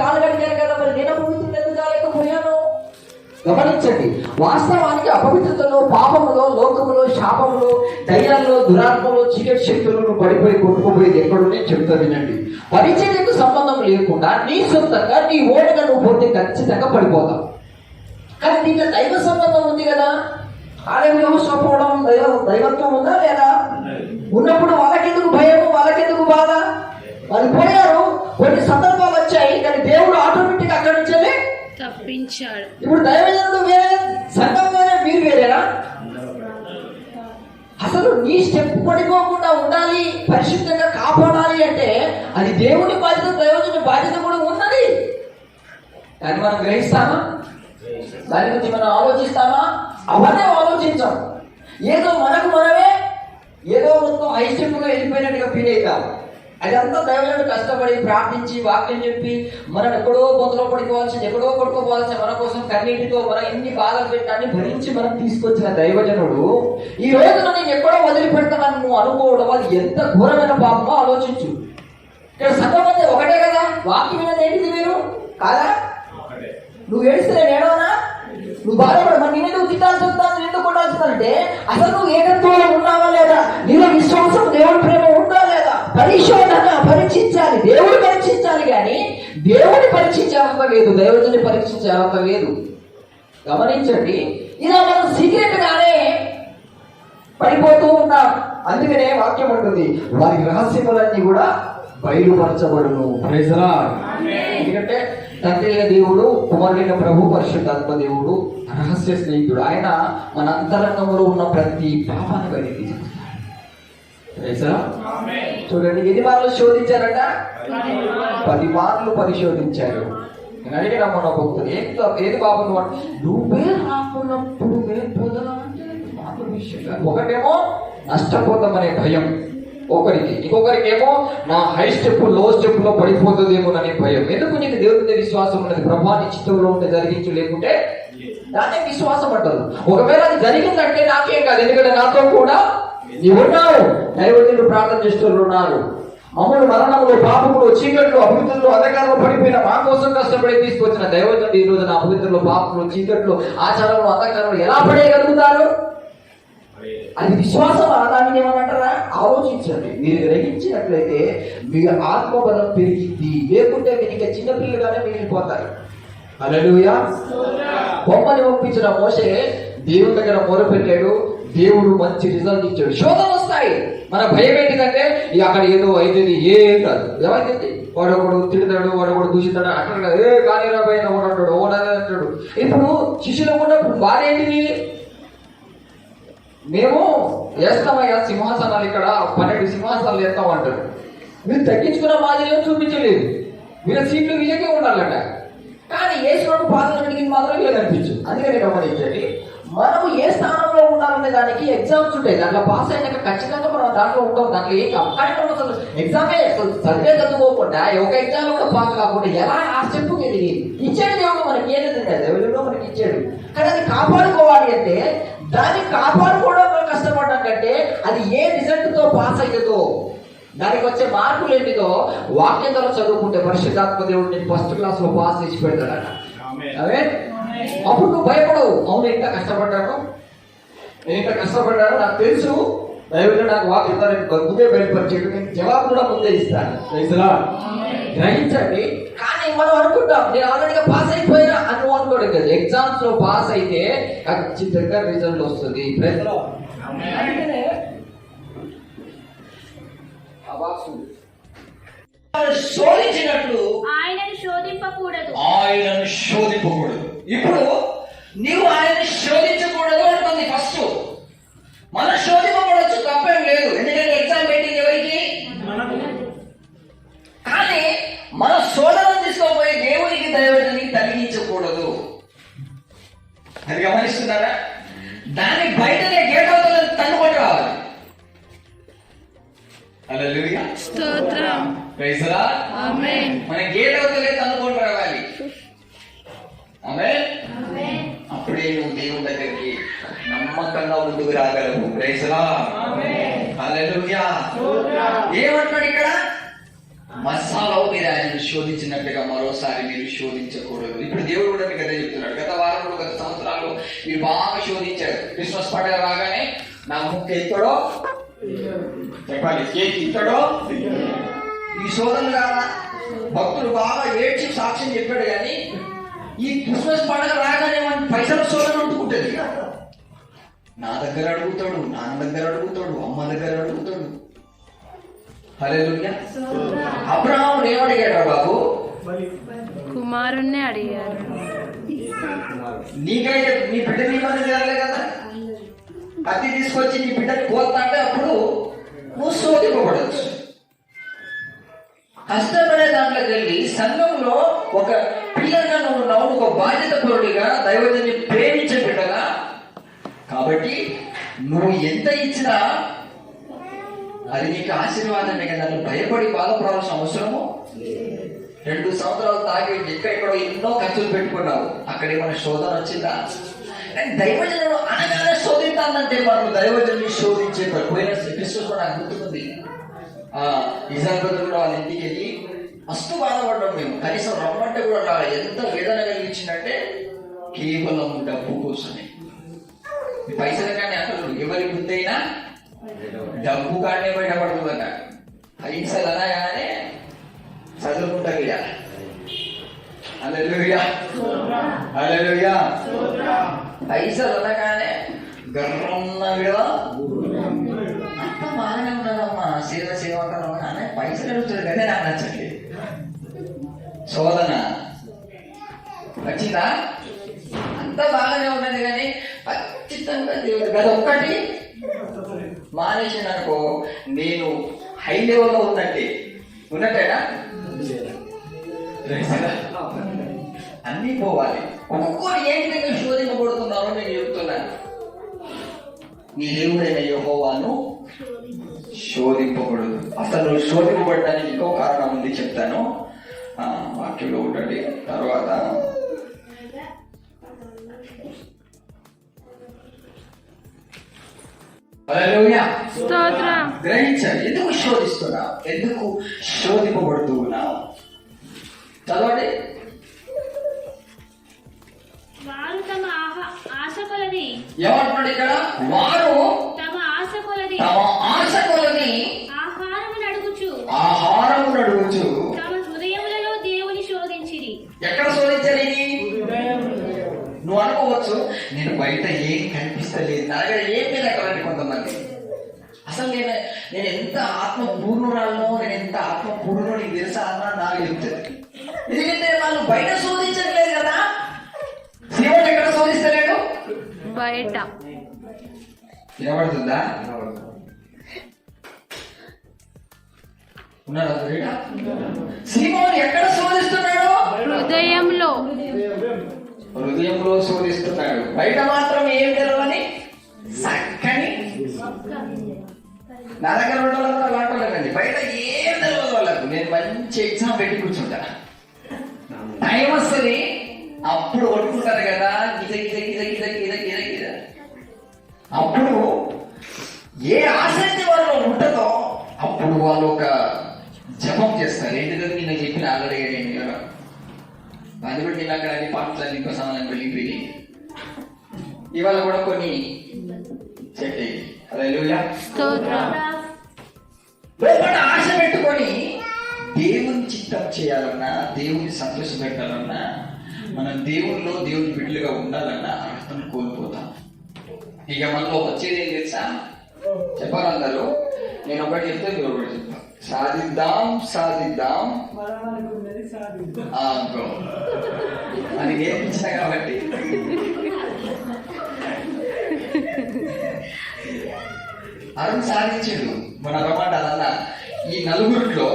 కాలు కడిగాను కదా, మరి నేను అపవిత్రుడు ఎందుకు కాలేకపోయాను? గమనించండి, వాస్తవానికి అపవిత్రతలో, పాపములో, లోకములో, శాపములో, దయ్యాల్లో, దురాత్మలో, చీకటి శక్తులను పడిపోయి కొట్టుకుపోయేది ఎక్కడునే చెప్తా వినండి. పరిచర్యకు సంబంధం లేకుండా నీ సొంతంగా నీ ఓటుగా నువ్వు పోతే ఖచ్చితంగా పడిపోతావు. కానీ దీంట్లో దైవ సంబంధం ఉంది కదా. ఆలయం వ్యవస్థపోవడం దైవత్వం ఉందా లేదా? ఉన్నప్పుడు వాళ్ళకెందుకు భయము, వాళ్ళకెందుకు బాధ? వాళ్ళు పోయారు, కొన్ని సందర్భాలు వచ్చాయి, కానీ దేవుడు ఆటోమేటిక్ అక్కడి నుంచి తప్పించాడు. ఇప్పుడు దైవజనుడు వేరే, సంఘం వేరే, మీరు వేరేనా? అసలు నీ స్టెప్ పడిపోకుండా ఉండాలి, పరిశుద్ధంగా కాపాడాలి అంటే అది దేవుని బాధ్యత, దైవజనుడి బాధ్యత కూడా ఉన్నది. కానీ మనం గ్రహిస్తామా? దాని గురించి మనం ఆలోచిస్తామా? అవన్నీ ఆలోచించాం. ఏదో మనకు మనమే ఏదో మొత్తం హై స్టెప్గా వెళ్ళిపోయినట్టుగా ఫీల్ అవుతాం. అదంతా దైవజనుడు కష్టపడి ప్రార్థించి వాక్యం చెప్పి మనం ఎక్కడో బొందలో పడుకోవాల్సింది, ఎక్కడో పడుకోవాల్సిన మన కోసం కన్నీటితో మన ఇన్ని బాధలు పెట్టాన్ని భరించి మనం తీసుకొచ్చిన దైవజనుడు ఈ రోజున నేను ఎక్కడో వదిలిపెడతానని నువ్వు అనుకోవడం అది ఎంత ఘోరమైన పాపమో ఆలోచించు. ఇక్కడ సంఘం అంటే ఒకటే కదా, వాక్యం అనేది ఏంటిది మీరు కాదా? నువ్వు ఏడిస్తే నేను ఏడవనా? నువ్వు బాధపడ, మరి నేను ఎందుకు తిట్టాల్సి వస్తాను, నేను ఎందుకు కొట్టాల్సిందంటే అసలు నువ్వు ఏకత్వంలో ఉన్నావా లేదా, నీలో విశ్వాసం, దేవుడి ప్రేమ ఉందా లేదా? పరిశోధన పరీక్షించాలి, దేవుడు పరీక్షించాలి, కానీ దేవుడిని పరీక్షించే అవసరం లేదు, దైవజుని పరీక్షించే అవసరం లేదు. గమనించండి, ఇలా మనం సీక్రెట్ గానే పడిపోతూ ఉంటాం. అందుకనే వాక్యం ఉంటుంది, వారి రహస్యములన్నీ కూడా బయలుపరచబడును. ఎందుకంటే తండ్రి అయిన దేవుడు, కుమారుడైన ప్రభు, పరిశుద్ధాత్మ దేవుడు రహస్య స్నేహితుడు. ఆయన మన అంతరంగంలో ఉన్న ప్రతి పాపాన్ని బయటికి తీసుకుంటాడు. చూడండి, ఎన్ని మార్లు శోధించారట? 10 మార్లు పరిశోధించారు. నేను అడిగిన మన భక్తులు, ఏది పాపం నువ్వే రాకున్నప్పుడు ఒకటేమో నష్టపోతామనే భయం ఒకరికి, ఇంకొకరికి ఏమో నా హై స్టెప్ లో స్టెప్ లో పడిపోతుందేమోననే భయం. ఎందుకు? నీకు దేవుడి మీద విశ్వాసం ఉన్నది, ప్రభాని చిత్తంలో ఉంటే జరిగించు, లేకుంటే దాన్ని విశ్వాసం అంటారు. ఒకవేళ అది జరిగిందంటే నాకేం కాదు, ఎందుకంటే నాతో కూడా నీవు ఉన్నావు, దైవజనులు ప్రార్థన చేస్తూ ఉన్నారు. మమ్మల్ని మరణంలో, పాపములు, చీకట్లు, అపవిత్రులు, అంధకారంలో పడిపోయిన మా కోసం కష్టపడి తీసుకొచ్చిన దైవజనుడు ఈ రోజున అపవిత్రులు, పాపములు, చీకట్లు, ఆచారంలో, అంధకారంలో ఎలా పడేయగలుగుతారు? అది విశ్వాసం. దానికి ఏమనంటారా? ఆలోచించండి. మీరు గ్రహించినట్లయితే మీ ఆత్మబలం పెరిగింది, లేకుంటే మీరు ఇంకా చిన్నపిల్లలుగానే మిగిలిపోతారు. హల్లెలూయా. బొమ్మని ఒప్పించిన మోషే దేవుడి దగ్గర మొరపెట్టాడు, దేవుడు మంచి రిజల్ట్ ఇచ్చాడు. శోధన వస్తాయి, మన భయం ఏంటిదంటే అక్కడ ఏదో అయితే ఏం కాదు, ఏమైంది వాడొకడు తిడతాడు, వాడొకడు దూషిస్తాడు అంటాడు కదా, కానీ పైన ఓడంటాడు, ఓడంటాడు. ఇప్పుడు శిష్యులు ఉన్నప్పుడు బాధేంటిది? మేము వేస్తామయ్యా సింహాసనాలు, ఇక్కడ 12 సింహాసనాలు వేస్తాం అంటారు. మీరు తగ్గించుకున్న మాదిరిగా చూపించలేదు, మీరు సీట్లు వీళ్ళకే ఉండాలట. కానీ వేసినప్పుడు పాత్రలు అడిగింది మాత్రం వీళ్ళకి అనిపించు. అందుకని గమనించండి, మనము ఏ స్థానంలో ఉండాలనే దానికి ఎగ్జామ్స్ ఉంటాయి. దాంట్లో పాస్ అయినాక ఖచ్చితంగా మనం దాంట్లో ఉంటాం. దాంట్లో ఏం అక్కడ అసలు ఎగ్జామే చదివే చదువుకోకుండా ఒక ఎగ్జామ్ కూడా పాస్ కాకుండా ఎలా ఆ స్టెప్ ఇచ్చాడు దేవుడు మనకి. ఏదైతే దేవుడిలో మనకి ఇచ్చాడు, కానీ అది కాపాడుకోవాలి అంటే దాన్ని కాపాడుకోవడం కష్టపడ్డం కంటే అది ఏ రిజల్ట్ తో పాస్ అయ్యేదో, దానికి వచ్చే మార్కులు ఏంటిదో వాక్యం ద్వారా చదువుకుంటే పరిశుద్ధాత్మ దేవుడు నేను ఫస్ట్ క్లాస్ లో పాస్ చేసి పెడతాడట. అవే అప్పుడు నువ్వు భయపడవు. అవును, ఎంత కష్టపడ్డాను, నేను ఇంత కష్టపడ్డాను, నాకు తెలుసు, దైవంగా నాకు వాక్యం ద్వారా ముందే బయలుపరిచేది, నేను జవాబు కూడా ముందే ఇస్తాను. గ్రహించండి. కానీ మనం అనుకుంటాం నేను ఆల్రెడీగా పాస్ అయిపోయినా అని నువ్వు అనుకోవడం కదా. ఎగ్జామ్స్ లో పాస్ అయితే ఖచ్చితంగా రిజల్ట్ వస్తుంది. శోధించినట్లు ఆయనను శోధింపకూడదు. ఇప్పుడు నీవు ఆయనని శోధించకూడదు అంటుంది. ఫస్ట్ మనం శోధింపకూడదు, తప్పేం లేదు, ఎందుకంటే ఎగ్జామ్ పెట్టింది ఎవరికి? కానీ మన శోధనను తీసుకోపోయి దేవునికి, దైవజనునికి తగ్గించకూడదు. అది గమనిస్తున్నారా? దాని బయటనే గేట్ అవుతుంది, తన్నుకొని రావాలి. హల్లెలూయా, స్తోత్రం, ప్రైజ్ లార్డ్, ఆమేన్. మన గేట్ అవుతలే తన్నుకొని రావాలి. ఆమేన్. అప్పుడే నువ్వు దేవుని దగ్గరికి నమ్మకంగా ముందుకు రాగలవు. ప్రైజ్ లార్డ్, ఆమేన్. హల్లెలూయా. ఏమంటున్నాడు ఇక్కడ? మసాలావు మీరు ఆయనను శోధించినట్టుగా మరోసారి మీరు శోధించకూడదు. ఇప్పుడు దేవుడు కూడా మీకు అదే చెప్తున్నాడు. గత వారంలో గత సంవత్సరాలు మీరు బాగా శోధించారు. క్రిస్మస్ పండుగ రాగానే నా ముక్క ఎత్తడో చెప్పాలి, కేక్ ఇత్తడో, ఈ శోధన కాదా? భక్తులు బాగా ఏడ్చి సాక్ష్యం చెప్పాడు. కానీ ఈ క్రిస్మస్ పండుగ రాగానే మన పైసల శోధన అంటుకుంటుంది. నా దగ్గర అడుగుతాడు, నాన్న దగ్గర అడుగుతాడు, అమ్మ దగ్గర అడుగుతాడు. హల్లెలూయా. అబ్రహాము ఏమడిగాడు బాబు? కుమారుణ్ణి అడిగారు. నీకైతే నీ బిడ్డ నీ పని చేయాలి కదా. కత్తి తీసుకొచ్చి నీ బిడ్డని కోస్తా అంటే అప్పుడు నువ్వు శోధింపబడచ్చు. కష్టపడే దాంట్లోకి వెళ్ళి సంఘంలో ఒక పిల్లగా నువ్వు ఒక బాధ్యత పరుడిగా దైవజన్ని ప్రేమించే బిడ్డగా. కాబట్టి నువ్వు ఎంత ఇచ్చినా అది నీకు ఆశీర్వాదమే కదా. నువ్వు భయపడి బాధపడాల్సిన అవసరము. 2 సంవత్సరాలు తాగి ఎక్కడెక్కడో ఎన్నో ఖర్చులు పెట్టుకున్నావు, అక్కడ ఏమైనా శోధన వచ్చిందా? దైవజనుడు అనగానే శోధిస్తానంటే మనం దైవజన్ని శోధించే పోయిన క్రిస్మస్ కూడా నాకు గుర్తుకుంది. నిజామాబాద్ కూడా వాళ్ళ ఇంటికి వెళ్ళి మస్తు బాధపడ్డాం మేము. కనీసం రమ్మంటే కూడా రాలే. ఎంత వేదన కలిగించిందంటే కేవలం డబ్బు కోసమే. పైసల కానీ అసలు ఎవరి బుద్ధైనా డబ్బు కానీ బయటపడుతుందట. పైసలు అనగానే చదువుకుంటా ఇలా. హల్లెలూయా, హల్లెలూయా. పైసలు అనగానే గర్రన్న విడ అంత బాగానే ఉన్నాడమ్మా, సేవకరం అనే పైసలు అడుగుతాడు కానీ నాకు నచ్చట్లేదు. శోధన వచ్చిందా? అంత బాగానే ఉన్నది కానీ ఖచ్చితంగా దేవుడు గది ఒక్కటి మానేసిన అనుకో, నేను హై లెవెల్లో ఉన్నట్టేనా? అన్నీ పోవాలి. ఒక్కొక్కరు ఏ విధంగా శోధింపబడుతున్నారో నేను చెప్తున్నాను. నీ దేవుడైన యెహోవాను శోధింపబడదు. అసలు శోధింపబడడానికి ఇంకో కారణం ఉంది, చెప్తాను. వాక్యంలో ఉండండి. తర్వాత గ్రహించాలి. ఎందుకు శోధిస్తున్నావు? ఎందుకు శోధింపబడుతూ ఉన్నావు? చదవండి. వారు తమ ఆశ కొలది ఏమంటున్నాడు ఇక్కడ? వారు తమ ఆశ కొలది ఆహారమును అడుగుచు తమ హృదయములలో దేవుని శోధించిరి. ఎక్కడ శోధించాలి? నువ్వు అనుకోవచ్చు, నేను బయట ఏం కనిపిస్తలేదు, నా దగ్గర ఏం లేదండి. కొంతమంది అసలు నేను ఎంత ఆత్మపూర్ణురాలను, నేను ఎంత ఆత్మపూర్ణుడు నీకు తెలుసా అన్న నాకు చెప్తుంది. ఎందుకంటే వాళ్ళు బయట శోధించట్లేదు కదా. శివుడు ఎక్కడ శోధిస్తలేడు? బయట. వినబడుతుందా? ఉన్నాడా? శివుడు ఎక్కడ శోధిస్తున్నాడు? హృదయంలో శోధిస్తున్నాడు. బయట మాత్రం ఏం తెలవని చక్కని నా దగ్గర ఉండడం అలాంటి బయట ఏం తెలియదు వాళ్ళకు. నేను మంచి ఎగ్జామ్ పెట్టి కూర్చుంటా, టైం వస్తుంది అప్పుడు కొట్టుకుంటారు కదా, గిద గిద గిద గిద గిద గిద గిద. అప్పుడు ఏ ఆసక్తి వాళ్ళు ఉంటుందో అప్పుడు వాళ్ళు ఒక జపం చేస్తారు. ఏంటిదని నేను చెప్పిన ఆల్రెడీ అది కూడా నేను అక్కడ అన్ని పాటలు ఇంకో సమాధానం వెళ్ళిపోయి ఇవాళ కూడా కొన్ని చెప్పి ఆశ పెట్టుకొని దేవుని చిత్తం చేయాలన్నా, దేవుని సంతోష పెట్టాలన్నా, మనం దేవునిలో దేవుని బిడ్డలుగా ఉండాలన్నా అర్థం కోల్పోతాం. ఇక మనలో వచ్చేది ఏం తెలుసా? చెప్పాలందరూ. నేను ఒకటి చెప్తే మీరు ఒకటి చెప్తాను. సాధిద్దాం అని నేర్పించిన కాబట్టి అరుణ్ సాధించాడు. మన రమాట అదన్నా ఈ నలుగురిలో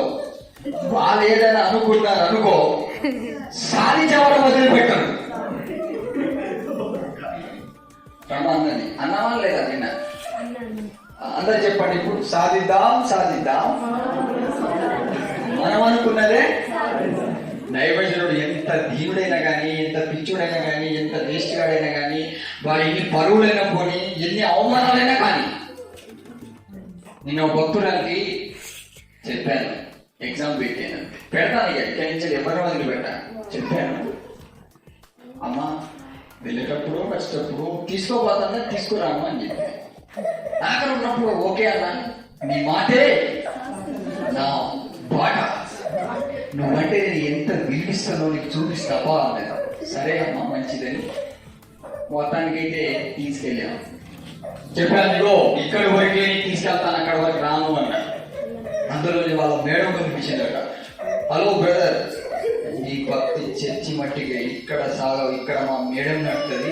వాళ్ళు ఏదైనా అనుకున్నారు అనుకో, సాధించవడం వదిలిపెట్టారు. రమాందని అన్నమా లేదా? నిన్న అందరు చెప్పండి ఇప్పుడు. సాధిద్దాం మనం అనుకున్నదే. దైవజనుడు ఎంత దీనుడైనా కానీ, ఎంత పిచ్చుడైనా కానీ, ఎంత వేస్ట్గాడైనా కానీ, వాడు ఎన్ని పరువులైనా పోని, ఎన్ని అవమానాలైనా కానీ, నేను భక్తురానికి చెప్పాను, ఎగ్జామ్ పెట్టాను, పెడతాను ఇక ఇక్కడి నుంచి ఎవరి వదిలి పెట్టాను. చెప్పాను, అమ్మా వెళ్ళేటప్పుడు వచ్చేటప్పుడు తీసుకోపోతాను, తీసుకురాము అని చెప్పి. ఆఖరి ఉన్నప్పుడు ఓకే అన్నా, నీ మాటే నా పాట, నువ్వంటే నేను ఎంత విలువిస్తానో నీకు చూపిస్తావా అన్నది. సరే అమ్మా మంచిదని మొత్తానికైతే తీసుకెళ్ళాను. చెప్పాను, ఇగో ఇక్కడ వరకే తీసుకెళ్తాను, అక్కడ వరకు రాను అన్నాడు. అందులో వాళ్ళ మేడం కనిపించిందట. హలో బ్రదర్, నీ భక్తి చర్చి మట్టిగా ఇక్కడ సాగవు, ఇక్కడ మా మేడం నడుతుంది,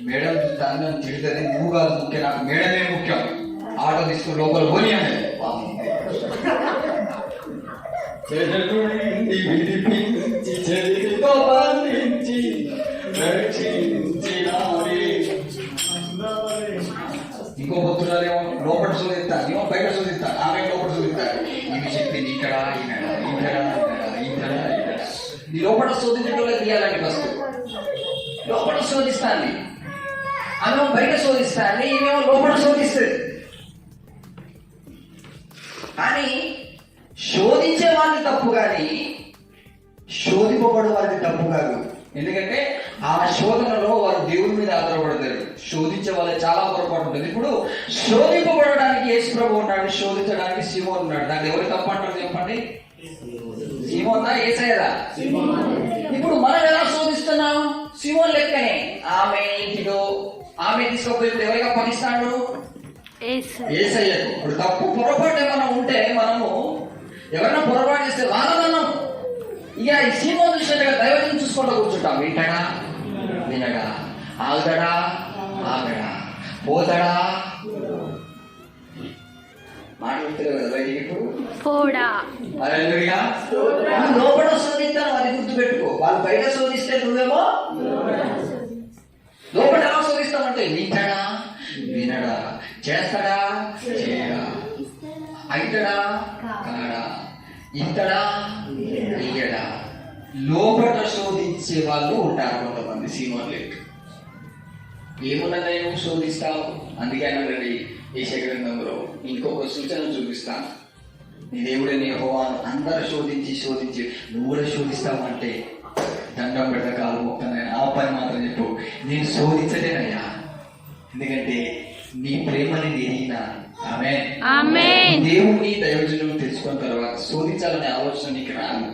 మేడం తను తిడుతుంది, నువ్వు కాదు ముఖ్యం, నాకు మేడమే ముఖ్యం, ఆటో తీసుకుని లోపల పోనీ అన్నది. ఇంకో పొత్తురాలేమో లోపల శోధిస్తాను, ఏమో బయట శోధిస్తాను, ఆమె లోపల శోధిస్తాను. ఈమె చెప్పింది ఇక్కడ ఈ లోపల శోధించడంలో తీయాలండి. ఫస్ట్ లోపల శోధిస్తాను, ఆమె బయట శోధిస్తాను, ఈమెమో లోపల శోధిస్తుంది. కానీ శోధించే వారిని తప్పు, కానీ శోధింపబడే వారిని తప్పు కాదు. ఎందుకంటే ఆ శోధనలో వారు దేవుని మీద ఆధారపడతారు. శోధించే వాళ్ళు చాలా పొరపాటు ఉంటుంది. ఇప్పుడు శోధింపబడడానికి యేసు ప్రభు ఉన్నాడు, శోధించడానికి సీమోన్ ఉన్నాడు. దాన్ని ఎవరు తప్పు అంటారు చెప్పండి? సీమోనా యేసయ్యదా? ఇప్పుడు మనం ఎలా శోధిస్తున్నాం? సీమోన్ లెక్కనే. ఆమె ఇంటిలో ఆమె తీసుకపోయి ఎవరిగా పనిస్తాడు? యేసయ్యకు. ఇప్పుడు తప్పు పొరపాటు ఏమైనా ఉంటే మనము ఎవరైనా పొరపాటు చేస్తే వాళ్ళను ఇక ఈ సీమోన్ చూసినట్టుగా దైవజనం చూసుకుంటూ కూర్చుంటాం. వింటాడా వినడా, ఆగుతాడా ఆగడా, పోతాడా మాట్లాడుతారు కదా బయటికి. ఇప్పుడు లోపల శోధిస్తాను, అది గుర్తు పెట్టుకో. వాళ్ళు బయట శోధిస్తే నువ్వేమో లోపల ఎలా శోధిస్తామంటే వింటాడా వినడా, చేస్తాడా చేయడా, అయితడా కాడా, ఇంతడా ఇయ్యడా. లోపల శోధించే వాళ్ళు ఉంటారు కొంతమంది సీమోన్ లెక్క. ఏమున్నా నేను శోధిస్తావు, అందుకే అన్నాడండి యెషయా గ్రంథంలో ఇంకొక సూచన చూపిస్తాను. నీ దేవుడని యెహోవాను అందరూ శోధించి శోధించి నువ్వు కూడా శోధిస్తావు అంటే దండం పెడతా, కాలు మొక్కనైనా ఆ పని మాత్రం చెప్పు, నేను శోధించలేనయ్యా, ఎందుకంటే నీ ప్రేమని ఎరిగిన. ఆమేన్. దేవుని దైవజనం తెలుసుకున్న తర్వాత శోధించాలనే ఆలోచన నీకు రాదు.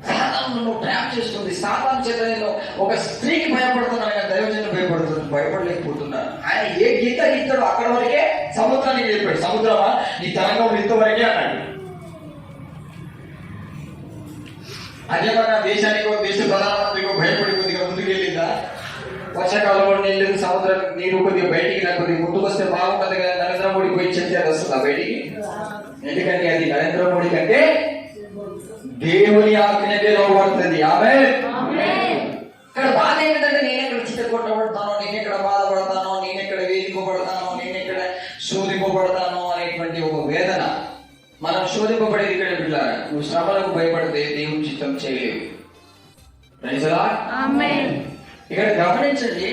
సాతాను ట్రాప్ చేస్తుంది. సాతాను చేత నేను ఒక స్త్రీకి భయపడుతున్నాను, కానీ దైవజనం భయపడలేకపోతున్నాను. ఆయన ఏ గీత గీతాడో అక్కడ వరకే సముద్రానికి చెప్పాడు. సముద్రమా నీ తరంగం ఇంతవరకే అన్నాడు. అదేమన్నా దేశానికో దేశ ప్రధానమంత్రికో భయపడి కొద్దిగా ముందుకు వెళ్ళిందా? వర్షాకాలంలో నీళ్ళు సముద్రం నీరు కొద్దిగా బయటికి కొద్దిగా ముందుకు వస్తే బాగుంటుంది కదా. నరేంద్ర మోడీ పోయి చెప్తే అది వస్తుందా బయటికి? ఎందుకంటే అది నరేంద్ర మోడీ కంటే దేవుని ఆజ్ఞకే లోబడుతుంది. ఆమేన్. ఇక్కడ బాధ ఏంటంటే నేను ఎక్కడ చిత్తకొట్టబడతానో, నేను ఎక్కడ బాధపడతానో, నేను ఎక్కడ వేధింపబడతానో, నేను ఎక్కడ శోధింపబడతానో అనేటువంటి ఒక వేదన. మనం శోధింపబడేది ఇక్కడ బిడ్డలారా. నువ్వు శ్రమలకు భయపడితే దేవుని చిత్తం చేయలేవు. ఇక్కడ గమనించండి,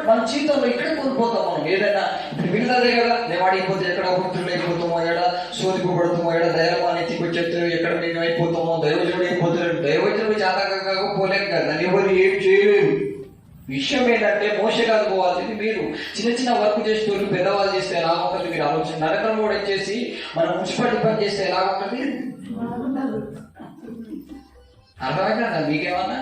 మన జీవితంలో ఇక్కడ కోల్పోతాం మనం. ఏదైనా ఇప్పుడు మిగతాదే కదా, లేవాడిపోతే ఎక్కడ పుత్రులు అయిపోతామో, ఎక్కడ శోధింపబడుతామో, ఎక్కడ దైవం ఎత్తికొచ్చేస్తారో, ఎక్కడ మేము అయిపోతామో, దైవజనుడు అయిపోతాడు. దైవజనుడు జాతకంగా పోలేం కదా, దాన్ని ఎవరు ఏం చేయలేరు. విషయం ఏంటంటే మోసగాలు పోవాల్సింది మీరు. చిన్న చిన్న వర్క్ చేసేటోళ్ళు పెద్దవాళ్ళు చేస్తే ఎలా ఉంటుంది మీరు ఆలోచన. నరకం కూడా వచ్చేసి మనం మున్సిపాలిటీ పని చేస్తే ఎలా ఉంటుంది అర్థమైనా మీకేమన్నా?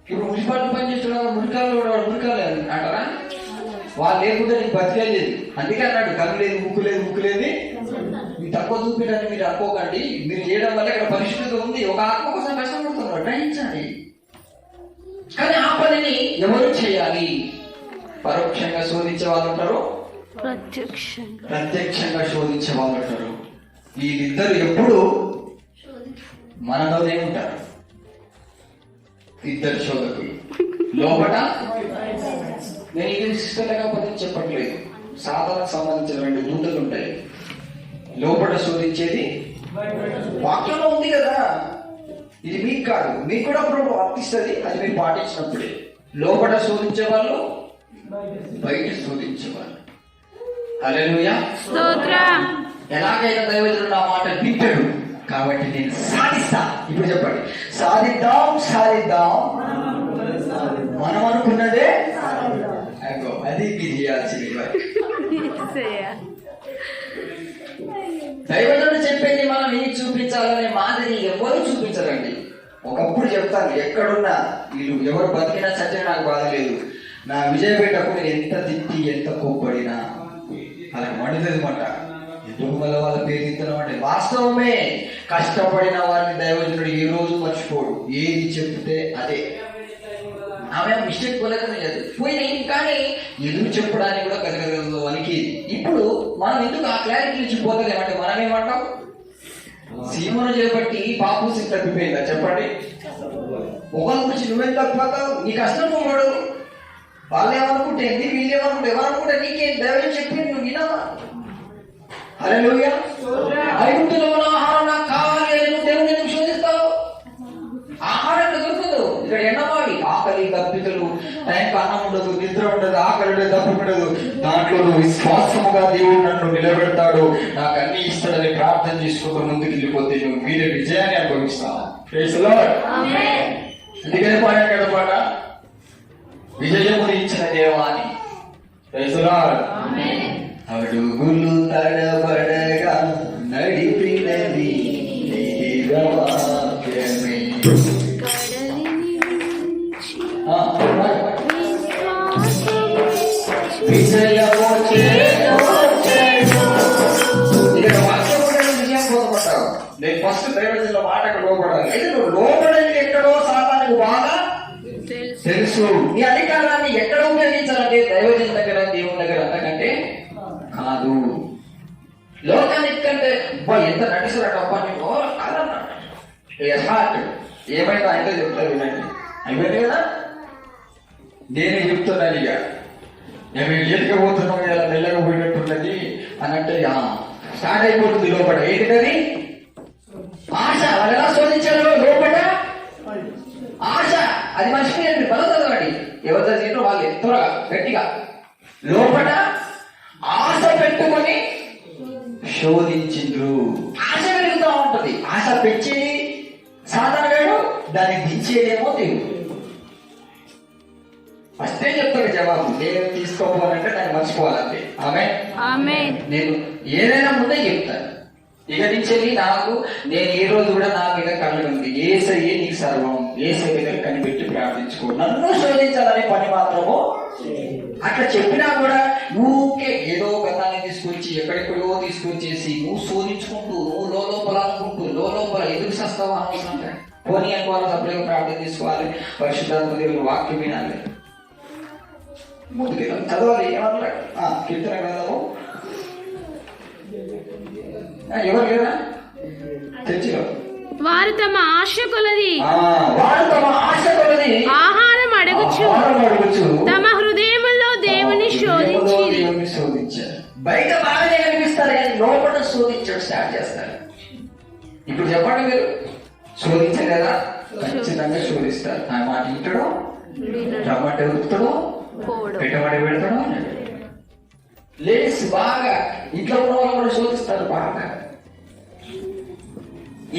ఇప్పుడు మున్సిపాలిటీ పని చేస్తున్నారు, మురికాలు కూడా మురికాలు అంటారా? వాళ్ళు లేకుండా నీకు బతికేలేదు. అందుకే అన్నాడు కన్ను లేదు ముక్కు లేదు ముక్కు లేదు. మీరు తక్కువ చూపించడానికి మీరు అనుకోకండి. మీరు చేయడం వల్ల ఇక్కడ పరిశుద్ధత ఉంది. ఒక ఆత్మ కోసం కష్టపడుతున్నారు, గ్రహించాలి. కానీ ఆ పనిని ఎవరు చేయాలి? పరోక్షంగా శోధించే వాళ్ళు ఉంటారు, ప్రత్యక్షంగా శోధించే వాళ్ళు ఉంటారు. వీళ్ళిద్దరు ఎప్పుడు మనలోనే ఉంటారు. ఇద్దరు శోధకులు లోపల. నేను ఇది సిస్టంగా చెప్పట్లేదు. సాధనకు సంబంధించిన 2 దూతలు ఉంటాయి. లోపల శోధించేది వాక్యంలో ఉంది కదా. ఇది మీకు కాదు, మీకు కూడా అప్పుడు వర్తిస్తుంది. అది మీరు పాటించినప్పుడే. లోపల శోధించే వాళ్ళు, బయట శోధించే వాళ్ళు. హల్లెలూయా. ఎలాగైనా దైవజనుడు నా మాట వింటాడు కాబట్టి నేను సాధిస్తా. ఇప్పుడు చెప్పండి, సాధిద్దాం సాధిద్దాం, మనం అనుకున్నదే అగో అది మీరు చేయాల్సింది. దైవజనుడు చెప్పేది మనం ఏం చూపించాలనే మాదిరి ఎవరు చూపించరండి. ఒకప్పుడు చెప్తాను, ఎక్కడున్నా వీళ్ళు ఎవరు బతికినా చచ్చిన నాకు బాధ లేదు, నా విజయపేటకు నేను ఎంత తిట్టి ఎంత కోప్పడినా అలా మండుతుంది మాట. ఎందుకు మళ్ళీ వాళ్ళ పేరు తిత్తనం అంటే వాస్తవమే. కష్టపడిన వారిని దైవజనుడు ఏ రోజు మర్చిపోడు, ఏది చెప్తే అదే. ఆమె మిస్టేక్ పోలేదని లేదు పోయినాయి, కానీ ఎదురు చెప్పడానికి కూడా గదగదగదు వాళ్ళకి. ఇప్పుడు మనం ఎందుకు ఆ క్లారిటీ నుంచి పోతలేమంటే మనం ఏమంటాం, సీమను చేపట్టి పాపూసి తప్పిపోయిందా చెప్పండి. ఒకరి గురించి నువ్వేం తప్పిపోతావు, నీ కష్టం పోవాడు. వాళ్ళు ఏమనుకుంటే వీళ్ళు ఏమనుకుంటే ఎవరనుకుంటే నీకేం దైవం చెప్పి నువ్వు వినవా? హల్లెలూయా. ఐగుప్తులో ఆహారం నాకు కావాలి అని నువ్వు దేవుని ఎందుకు శోధిస్తావు? ఆహారం దొరకదు. ఇక్కడ ఎండమాడి ఆకలి దప్పికలు, టైంకి అన్నం ఉండదు, నిద్ర ఉండదు, ఆకలి ఉండదు, దప్పు ఉండదు. దాంట్లో నువ్వు విశ్వాసముగా దేవుడు నన్ను నిలబెడతాడు, నాకు అన్ని ఇస్తాడని ప్రార్థన చేసుకుంటూ ముందుకు వెళ్ళిపోతే నువ్వు వీరి విజయాన్ని అనుభవిస్తావు. అందుకనే పాడాను కదా పాట, విజయముని ఇచ్చిన దేవాన్ని. అడుగులు తడబడగా నడిపినది వాక్యమే. విజయము ఇక్కడ వాక్యం కూడా విజయం కోరుకుంటావు. నేను ఫస్ట్ దైవజనుల మాటకు లోపడాలి. అయితే నువ్వు లోపడేది ఎక్కడో సాతానికి బాగా తెలుసు. నీ అధికారాన్ని ఎక్కడ ఉపయోగించాలంటే దైవజనుల దగ్గర, దేవుని దగ్గర అంతకంటే కాదు. లోకానికి కంటే ఎంత నటిస్తాడు అబ్బా నీకు కాదన్నాడు. ఏమైనా అయితే చెప్తారు వినండి. అయిపోయింది కదా, నేనే చెప్తున్నాను. ఇక మేము లేకపోతున్నాం, ఇలా మెల్లగా పోయినట్టున్నది అని అంటే స్టార్ట్ అయిపోతుంది లోపల. ఏంటిది ఆశ. వాళ్ళు ఎలా శోధించారో లోపల ఆశ. అది మర్చిపోయండి, బలతలవాడి ఎవరు చదివినో వాళ్ళు త్వరగా గట్టిగా లోపల ఆశ పెట్టుకొని శోధించిండ్రు. ఆశ పెరుగుతూ ఉంటది. ఆశ పెంచేది సాధారణంగా, దాన్ని దించేదేమో దేవుడు. ఫస్టే చెప్తాడు జవాబు, నేను తీసుకోవాలంటే దాన్ని మర్చిపోవాలంటే. నేను ఏదైనా ముందే చెప్తాను. ఇక నుంచి నాకు నేను ఏ రోజు కూడా నా మీద కళ్ళు ఉంది, ఏసయ్యే నీకు సర్వం, ఏసై దగ్గర కనిపెట్టి ప్రార్థించుకో, నన్ను శోధించాలనే పని మాత్రము. అట్లా చెప్పినా కూడా ఊకే ఏదో గతాన్ని తీసుకొచ్చి ఎక్కడెక్కడో తీసుకొచ్చేసి నువ్వు శోధించుకుంటూ, నువ్వు లోపల అనుకుంటూ లోపల ఎదురు సస్తావా అవసరం. పోనీ అనుకోవాలి, సపరేట్గా ప్రార్థన తీసుకోవాలి, పరిశుద్ధాత్మ దేవుని వాక్యం వినాలి, ముందుకు చదవాలి. ఏమన్నాడు కీర్తన గ్రంథము, ఎవరు లేదా చర్చిలో వారు తమ ఆశ కొలది ఆహారం అడగచ్చు, తమ హృదయములో దేవుని శోధించారు. బయట బాగానే కనిపిస్తారు కానీ లోపల శోధించడం స్టార్ట్ చేస్తారు. ఇప్పుడు చెప్పండి, మీరు శోధించలేదా? ఖచ్చితంగా శోధిస్తారు. ఆ మాట ఇంటడో, రమ్మంటే ఉరుకుతాడో, పెట్టమంటే పెడతాడో. లేడీస్ బాగా ఇంట్లో ఉన్న వాళ్ళు కూడా శోధిస్తారు బాగా.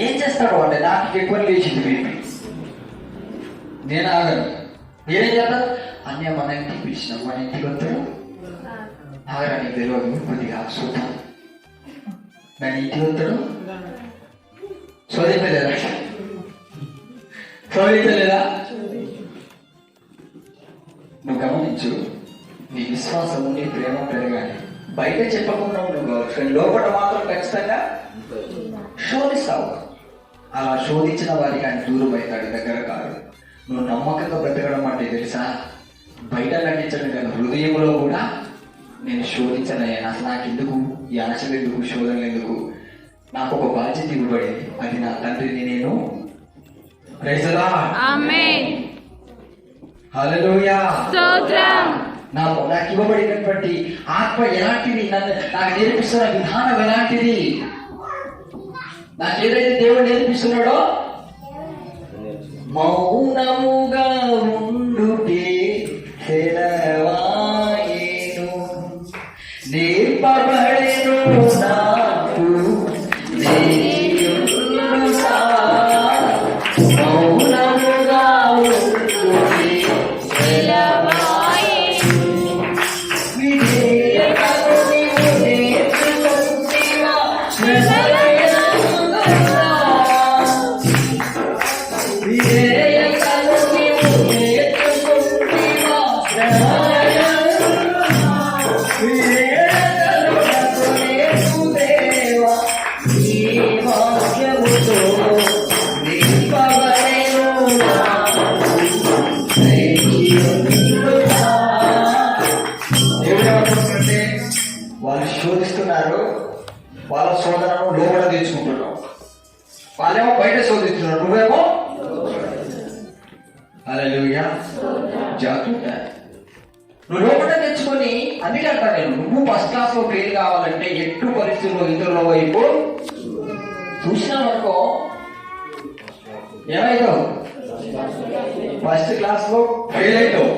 ఏం చేస్తాడు అంటే, నాకు ఎక్కువ లేచింది బేబీ, నేను ఆగను. ఏం చేస్తారు, అన్నీ మన ఇంటికి పిలిచినాం, మన ఇంటికి వస్తాడు ఆగరా, నీకు తెలియదు కొద్దిగా చూద్దాం, మన ఇంటికి వస్తాడు. శోధించలేదా? నువ్వు గమనించు, నీ విశ్వాసము, నీ ప్రేమ పెరగాలి. బయట చెప్పకుండా నువ్వు కావచ్చు, లోపల మాత్రం ఖచ్చితంగా శోధిస్తావు. అలా శోధించిన వారికి ఆయన దూరం అవుతాడు, దగ్గర కాదు. నువ్వు నమ్మకంగా బ్రతకడం అంటే తెలుసా, బయట నటించడం కానీ హృదయంలో కూడా నేను శోధించనయ్యాను. అసలు నాకు ఎందుకు ఈ ఆశలు ఎందుకు, శోధనలు ఎందుకు? నాకు ఒక బాధ్యత ఇవ్వబడింది, అది నా తండ్రిని నేను నాకు ఇవ్వబడినటువంటి ఆత్మ ఎలాంటిది, నాకు నేర్పిస్తున్న విధానం ఎలాంటిది, నాకు ఏదైతే దేవుడు నేర్పిస్తున్నాడో మౌనముగా ఉండుటే సెలవాయేను, నేర్పబడెను నాకు వాళ్ళు శోధిస్తున్నారు, వాళ్ళ శోధనను లోపల తెచ్చుకుంటున్నావు. వాళ్ళేమో బయట శోధిస్తున్నారు, నువ్వేమో హల్లెలూయా జాగ్రత్త. నువ్వు లోపల తెచ్చుకొని అందుకే అంటా నేను, నువ్వు ఫస్ట్ క్లాస్ లో ఫెయిల్ కావాలంటే ఎట్టు పరిస్థితుల్లో ఇతరుల వైపు చూసినావనుకో ఏమైతావు, ఫస్ట్ క్లాస్ లో ఫెయిల్ అవుతావు.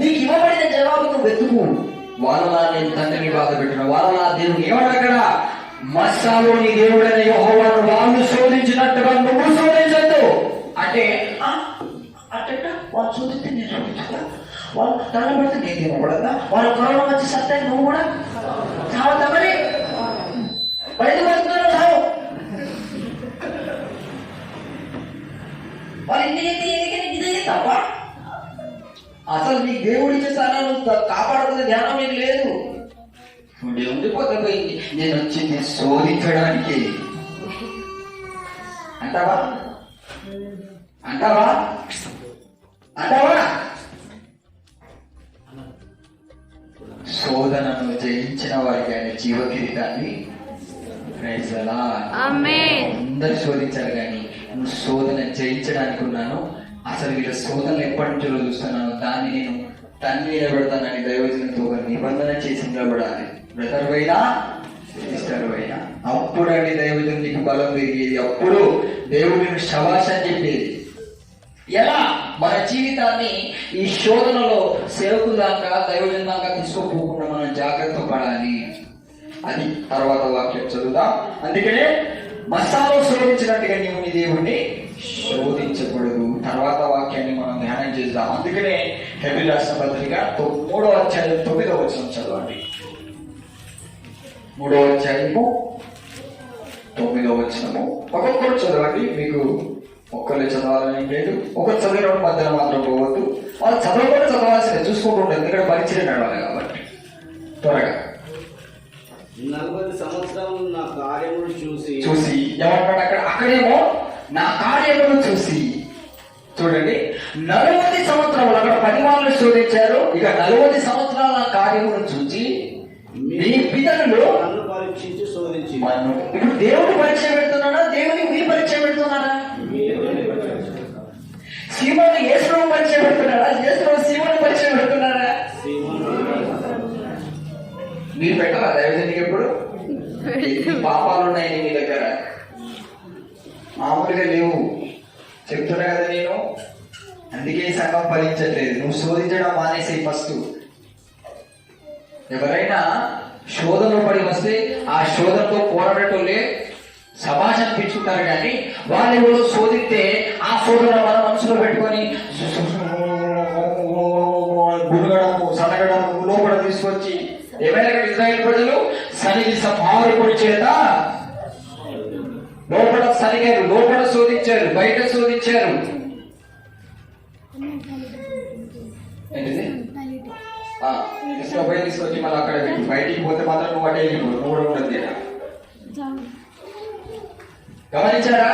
నీకు ఇవ్వబడిన జవాబు నువ్వు వెతుకు. వాళ్ళలా నేను తండ్రిని బాధ పెట్టిన వాళ్ళలా దేవుడు ఏమన్నా అక్కడ మస్సాలో నీ దేవుడైన యెహోవాను వాళ్ళు శోధించినట్టుగా నువ్వు శోధించద్దు అంటే అట్ట వాళ్ళు శోధిస్తే నేను శోధించుకోరా, వాళ్ళు తగలబడితే నేను ఇవ్వకూడదా, వాళ్ళ కరోనా వచ్చి సత్తా నువ్వు కూడా చావద్దమని బయట పడుతున్నావు చావు. వాళ్ళు ఇదే తప్ప అసలు నీకు దేవుడి ఇచ్చే స్థానాన్ని కాపాడుకునే ధ్యానం నీకు లేదు. నువ్వు ఉండిపోతే పోయింది, నేను వచ్చింది శోధించడానికి అంటావా అంటావా అంటావా? శోధనను జయించిన వారికి ఆయన జీవ కిరీటాన్ని అందరు శోధించారు కానీ నువ్వు శోధన జయించడానికి ఉన్నాను. అసలు వీళ్ళ శోధనలు ఎప్పటి నుంచో చూస్తున్నాను, దాన్ని నేను తండ్రి నిలబెడతానని దైవజనంతో ఒక నిబంధన చేసి నిలబడాలి. బ్రదర్ అయినా సిస్టర్ అయినా అప్పుడు అండి దైవజనం నీకు బలం పెరిగేది, అప్పుడు దేవుడిని శబాష్ అని చెప్పేది. ఎలా మన జీవితాన్ని ఈ శోధనలో సేవకుల దాకా దైవజనం దాకా తీసుకోపోకుండా మనం జాగ్రత్త పడాలి. అది తర్వాత వాక్యం చదువుదాం. అందుకనే మసాలో శోధించినట్టుగా నీవు నీ దేవుణ్ణి శోధించకూడదు. తర్వాత వాక్యాన్ని మనం ధ్యానం చేద్దాం. అందుకనే హెబ్రీయుల రాసిన పత్రిక 3వ అధ్యాయం 9వ వచనం చదవండి. 3వ అధ్యాయము 9వ వచనము ఒక్కొక్కరు చదవండి. మీకు ఒక్కరు చదవాలని లేదు, ఒకరు చదివిన మధ్యలో మాత్రం పోవద్దు. వాళ్ళు చదవకుండా చదవాల్సిందే, చూసుకుంటూ ఉంటుంది, ఎందుకంటే పరిచయం నడవాలి కాబట్టి. త్వరగా 40 సంవత్సరాలు నా కార్యములు చూసి ఏమంటాడు అక్కడేమో నా కార్యములు చూసి. చూడండి, 40 సంవత్సరాలు అక్కడ 10 వాళ్ళు శోధించారు, ఇక 40 సంవత్సరాల కార్యములు చూసి మీ పితరులు నన్ను పరీక్షించి శోధించి. ఇప్పుడు దేవుడు పరీక్ష పెడుతున్నాడా, దేవుడికి మీరు పరీక్ష పెడుతున్నారా? సీమోను యేసును పరీక్ష పెడుతున్నాడా, యేసును సీమోను పరీక్ష పెడుతున్నారా? మీరు పెట్టరా దైవజనికి ఎప్పుడు పాపాలు ఉన్నాయి మీ దగ్గర? మామూలుగా లేవు, చెప్తున్నా కదా నేను. అందుకే ఈ సంఘం ఫలించట్లేదు. నువ్వు శోధించడం మానేసి ఫస్ట్. ఎవరైనా శోధనలో పడి వస్తే ఆ శోధనతో పోరాడటోళ్ళే సమాజం అనిపించుకుంటారు, కానీ వాళ్ళు ఎవరో శోధిస్తే ఆ శోధన మన మనసులో పెట్టుకొని గురగడము సనగడము లోపల తీసుకొచ్చి ఏమైనా ఇజ్రాయేల్ ప్రజలు సనిగి సంహారకుడి చేత లోపల సనిగారు, లోపల శోధించారు, బయట శోధించారు. ఏంటిది పోయి తీసుకొచ్చి మళ్ళీ అక్కడ బయటికి పోతే మాత్రం నువ్వు అటే వెళ్ళిపో, నువ్వు కూడా ఉండదు. గమనించారా?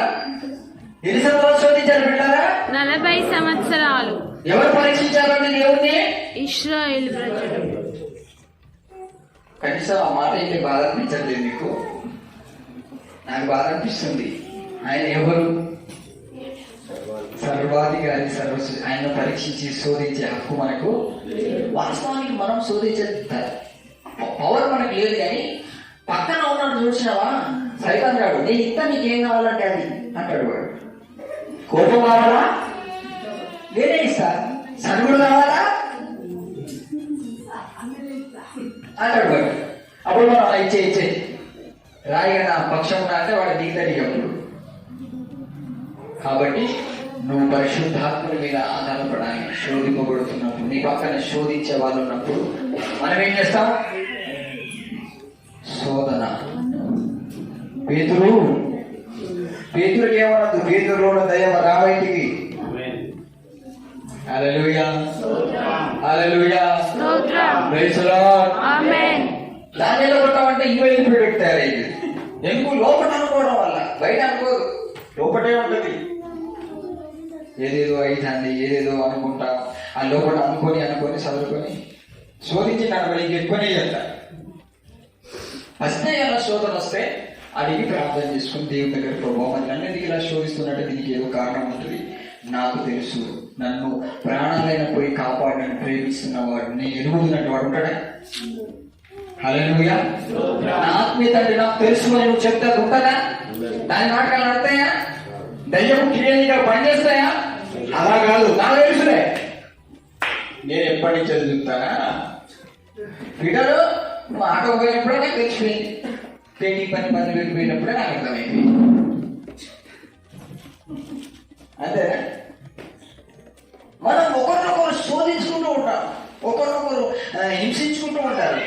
ఎన్ని సంవత్సరాలు శోధించారు బిడ్డారా? 40 సంవత్సరాలు. ఎవరు పరీక్షించారండి దేవుణ్ణి? ఇశ్రాయేలు ప్రజలు. కనీసం ఆ మాట అయితే బాధ అనిపించట్లేదు మీకు? నాకు బాధ అనిపిస్తుంది. ఆయన ఎవరు? సర్వాధికారి, ఆయన పరీక్షించి శోధించే హక్కు మనకు. వాస్తవానికి మనం శోధించే పవర్ మనకు లేదు, కానీ పక్కన ఉన్నాడు చూసినావా సైతాన్ గాడు, నేను ఇంత నీకేం కావాలంటే అది అంటాడు. వాడు కోపం కావాలా, నేనే ఇస్తా. సరుగుడు కావాలా అంటాడు వాడు. అప్పుడు మనం ఇచ్చే రాయిగా నా పక్షం అంటే వాడు దిగుతాడు అప్పుడు. కాబట్టి నువ్వు పరిశుద్ధాత్మని మీద ఆధారపడాలి. శోధింపబడుతున్నప్పుడు, నీ పక్కన శోధించే వాళ్ళు ఉన్నప్పుడు మనం ఏం చేస్తాం? శోధన. పేతురు పేతురుకి ఏమన్నది? పేతురులో దయ రాబయటికి. హల్లెలూయా, హల్లెలూయా, ప్రైజ్ ది లార్డ్. ఆమేన్. దాన్ని కొట్టామంటే ఇంకో ఇంప్రూవ్ తయారైంది. ఎందుకు? లోపల అనుకోవడం వల్ల, బయట అనుకోదు, లోపటే ఉంటుంది. ఏదేదో అవుతుంది, ఏదేదో అనుకుంటా, ఆ లోపల అనుకొని చదువుకొని శోధించి నడవడి ఎక్కువనే చేస్తారు. వస్తే ఎలా శోధన వస్తే అడిగి ప్రార్థన చేసుకుని దేవుని దగ్గర, ప్రభావం అది నన్ను ఎందుకు ఇలా శోధిస్తున్నట్టు, దీనికి ఏదో కారణం ఉంటుంది, నాకు తెలుసు, నన్ను ప్రాణాలైన పోయి కాపాడినని ప్రేమిస్తున్న వాడు, నేను ఎరుగుతున్నట్టు వాడు ఉంటాడా? హల్లెలూయా. నా ఆత్మీయ తండ్రి నాకు తెలుసు అని నువ్వు చెప్తే అది ఉంటుందా? దాని నాటకాలు నడతాయా? దయ్యం క్రియగా పనిచేస్తాయా? అలా కాదు, నాకు తెలుసులే, నేను ఎప్పటి నుంచి చదువుతానా. పీటరు నువ్వు ఆటో పోయినప్పుడే నాకు తెలిసిపోయింది, పెయింటింగ్ పని వెళ్ళిపోయినప్పుడే నాకు అర్థమైంది. అంతేనా? మనం ఒకరినొకరు శోధించుకుంటూ ఉంటాం, ఒకరినొకరు హింసించుకుంటూ ఉంటారు.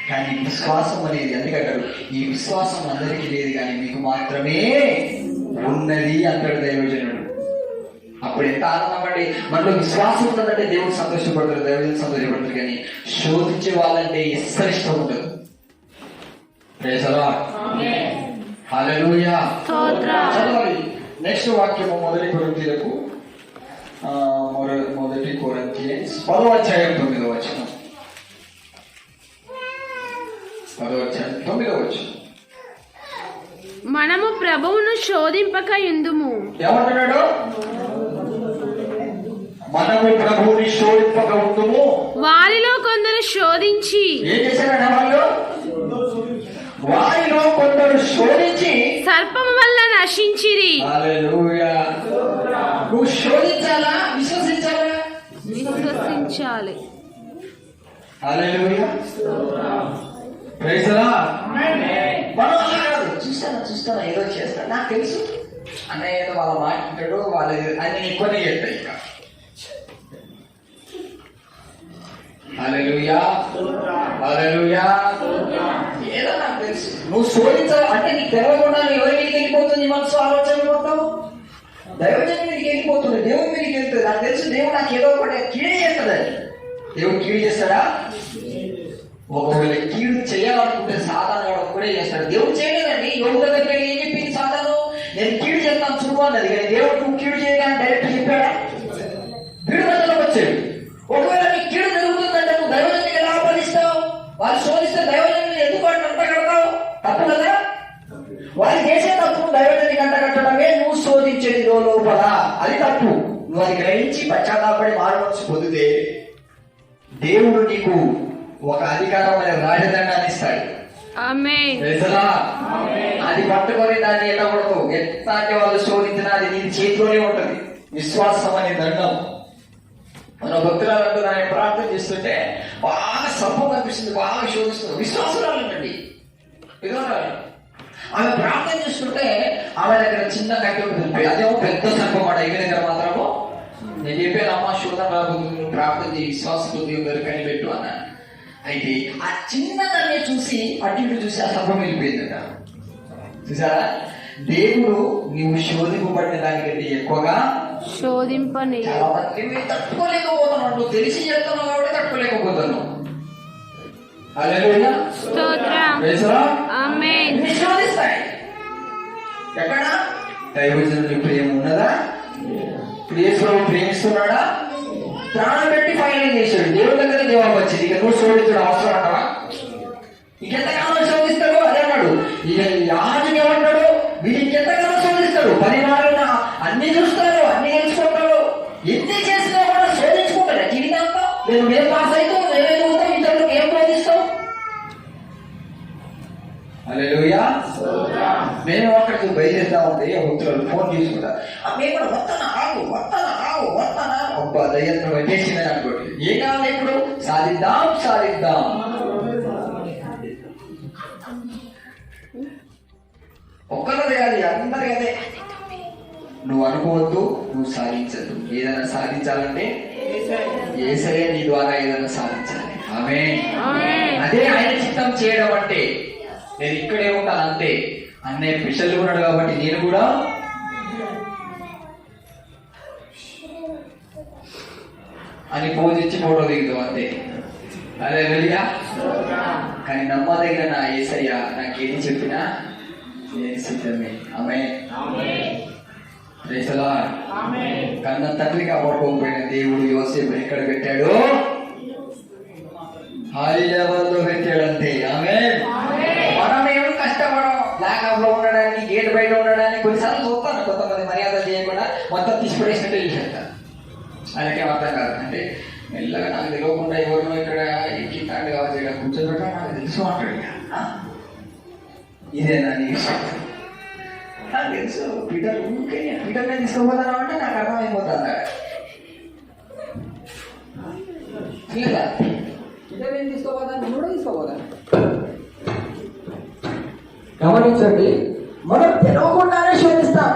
కానీ విశ్వాసం అనేది ఎందుకంటారు? ఈ విశ్వాసం అందరికీ లేదు, కానీ మీకు మాత్రమే ఉన్నది అంటాడు దైవజనుడు. అప్పుడు ఎంత ఆనందం అండి. మనలో విశ్వాసం ఉన్నదంటే దేవుడు సంతోషపడతారు, దైవజనుడు సంతోషపడతారు. కానీ శోధించే వాళ్ళంటే అస్సలు ఇష్టం ఉండదు. Praise the lord. హల్లెలూయా. చదవాలి నెక్స్ట్ వాక్యము మొదటి కొరింథీయులకు 10వ అధ్యాయం 9వ వచనం. 10వ అధ్యాయం 9వ వచనం. మనము ప్రభువును శోధింపక యుందుము. ఏమంటున్నాడు? మనము ప్రభువుని శోధింపక ఉందుము. వారిలో కొందరు శోధించి ఏం చేశారట? వారిలో కొందరు శోధించి సర్పము వల్ల నశించిరి. హల్లెలూయా. నువ్వు శోధించాలా, విశ్వసించాలా? విశ్వసించాలి. హల్లెలూయా. Praise the lord. మనం అలా కాదు, చూస్తాను ఏదో చేస్తాను, నాకు తెలుసు అన్నయ్య ఏదో వాళ్ళ మాట్లాడు, వాళ్ళ అన్ని ఎక్కువనే చేస్తాయి. ఇంకా హల్లెలూయా, హల్లెలూయా. ఏదో నాకు తెలుసు. నువ్వు శోధించాలి అంటే నీకు తెలవకుండా ఎవరి మీదకి వెళ్ళిపోతుంది మనసు, ఆలోచన మొత్తం దైవజన్ మీదకి వెళ్ళిపోతుంది, దేవుడి మీదకి వెళ్తుంది. నాకు తెలుసు దేవుడు నాకు ఏదో ఒకటి కీడే చేస్తుందని. దేవుడు కీడు చేస్తాడా? ఒకవేళ కీడు చేయాలనుకుంటే సాతాను కూడా చేస్తాడు. దేవుడు చేయలేదండి. యోగు దగ్గరికి వెళ్ళి ఏం చెప్పింది సాతాను? నేను కీడు చేస్తాను చూడు అన్నది. కానీ దేవుడు నువ్వు కీడు చేయగానే డైరెక్ట్ చెప్పాడా? వీడు మధ్యలోకి వచ్చాడు. ఒకవేళ నీకు కీడు జరుగుతుందంటే నువ్వు దైవజన్ని ఎలా ఆపదిస్తావు? వాళ్ళు శోధిస్తే దైవజన్ని ఎందుకు అంట కడతావు? తప్పు కదా. వాళ్ళు చేసే తప్పు దైవజన్ని గంట కట్టడమే నువ్వు శోధించేది లోపల, అది తప్పు. నువ్వు అది గ్రహించి పశ్చాత్తాపడి మారవచ్చు పొందితే దేవుడు నీకు ఒక అధికారమైన రాజదండాన్ని ఇస్తాడు. ఆమేన్. అది పట్టుకొని దాన్ని ఎల్లకూడదు. ఎట్లాంటి వాళ్ళు శోధించినా అది నీ చేతిలోనే ఉంటుంది. విశ్వాసం అనే దండం. మన భక్తురాలంటూ దాన్ని ప్రార్థన చేస్తుంటే బాగా సర్పం కనిపిస్తుంది, బాగా శోధిస్తుంది. విశ్వాసురాలండి, విధవరాలు. ఆమె ప్రార్థన చేస్తుంటే ఆమె దగ్గర చిన్న కట్టె ఉంటుంది, అదేమో పెద్ద సర్పం మాట. ఇక దగ్గర మాత్రము నేను చెప్పాను, అమ్మ శోధన రాబోతుంది, ప్రార్థన చేయి, విశ్వాసంతో దేవుని దగ్గర కనిపెట్టు అన్నాను. అయితే ఆ చిన్నదాన్ని చూసి అటు ఇటు చూసి ఆ సర్పం వెళ్ళిపోయిందట. చూసారా? దేవుడు నీవు శోధింపబడిన దానికంటే ఎక్కువగా శోధింపని. చాలా మంది మీరు తట్టుకోలేకపోతున్నావు, నువ్వు తెలిసి చేస్తున్నావు కాబట్టి తట్టుకోలేకపోతున్నావు. హల్లెలూయా. స్తోత్రం. Praise the lord. ఆమేన్. నిన్ను శోధిస్తాయి. ఎక్కడ? దైవజనుడి ప్రేమ ఉన్నదా? ప్రియసుడు ప్రేమిస్తున్నాడా? ప్రాణం పెట్టి ఫైనల్ చేశాడు, దేవుడి దగ్గర జవాబు వచ్చింది. ఇక నువ్వు శోధించడం అవసరం అంటావా? ఇంకెంతకాలం శోధిస్తాడు? అదే అన్నాడు. ఇక రాజుకి ఏమంటాడు? వీళ్ళు ఇంకెంతకాలం శోధిస్తాడు? 10 నాలుగున అన్ని చూస్తారు, అన్ని తెలుసుకుంటారు, ఎన్ని చేసినా కూడా శోధించుకుంటాడు. జీవితాంతం నేను ఏం పాస్ అవుతావు, ఏమేమి అవుతావు, ఇతరులకు ఏం బోధిస్తావు? హల్లెలూయా. మేము అక్కడికి బయలుదేరుతా ఉంటే భక్తులు ఫోన్ తీసుకుంటారు, మేము కూడా వస్తానా అబ్బా దయ్యంతో వచ్చేసిందని అనుకోండి. ఏం కావాలి ఇప్పుడు? సాధిద్దాం. ఒక్కరిది కాదు, అందరి అదే. నువ్వు అనుకోవద్దు, నువ్వు సాధించద్దు. ఏదైనా సాధించాలంటే యేసయ్య నీ ద్వారా ఏదైనా సాధించాలి. ఆమేన్. అదే ఆయన చిత్తం చేయడం అంటే. నేను ఇక్కడే ఉంటాను అంతే. అన్నయ్య పిషల్ ఉన్నాడు కాబట్టి నేను కూడా అని పూజించి ఫోటో దిగుతాం అంతే. అదే వెళ్ళిగా. కానీ నమ్మదగిన నా యేసయ్య నాకేది చెప్పినా నేను సిద్ధమే. కన్న తండ్రి కాపాడుకోకపోయిన దేవుడు యోసేపు ఎక్కడ పెట్టాడు? హై లెవెల్లో పెట్టాడంతే. మనం ఏమో కష్టపడం లాకప్ లో ఉండడానికి, గేట్ బయట ఉండడానికి. కొన్నిసార్లు చూస్తాను కొంతమంది మర్యాద చేయకుండా మొత్తం తీసుకునేసినట్టు చేసేస్తారు. అలాగే అర్థం కాదు. అంటే మెల్లగా నాకు తెలియకుండా ఎవరినో ఇక్కడ ఎక్కింటాడు కావచ్చు, ఇక్కడ కూర్చోబెట్టా నాకు తెలుసు అంటాడు. ఇదేనా నీకు? నాకు తెలుసు. పీటర్నే తీసుకోపోతాను అంటే నాకు అర్థమైపోతుంది. లేదా పీటర్ ఏం తీసుకోపోతాను, నేను కూడా తీసుకోపోతాను. గమనించండి, మనం తెలవకుండానే శోధిస్తాం.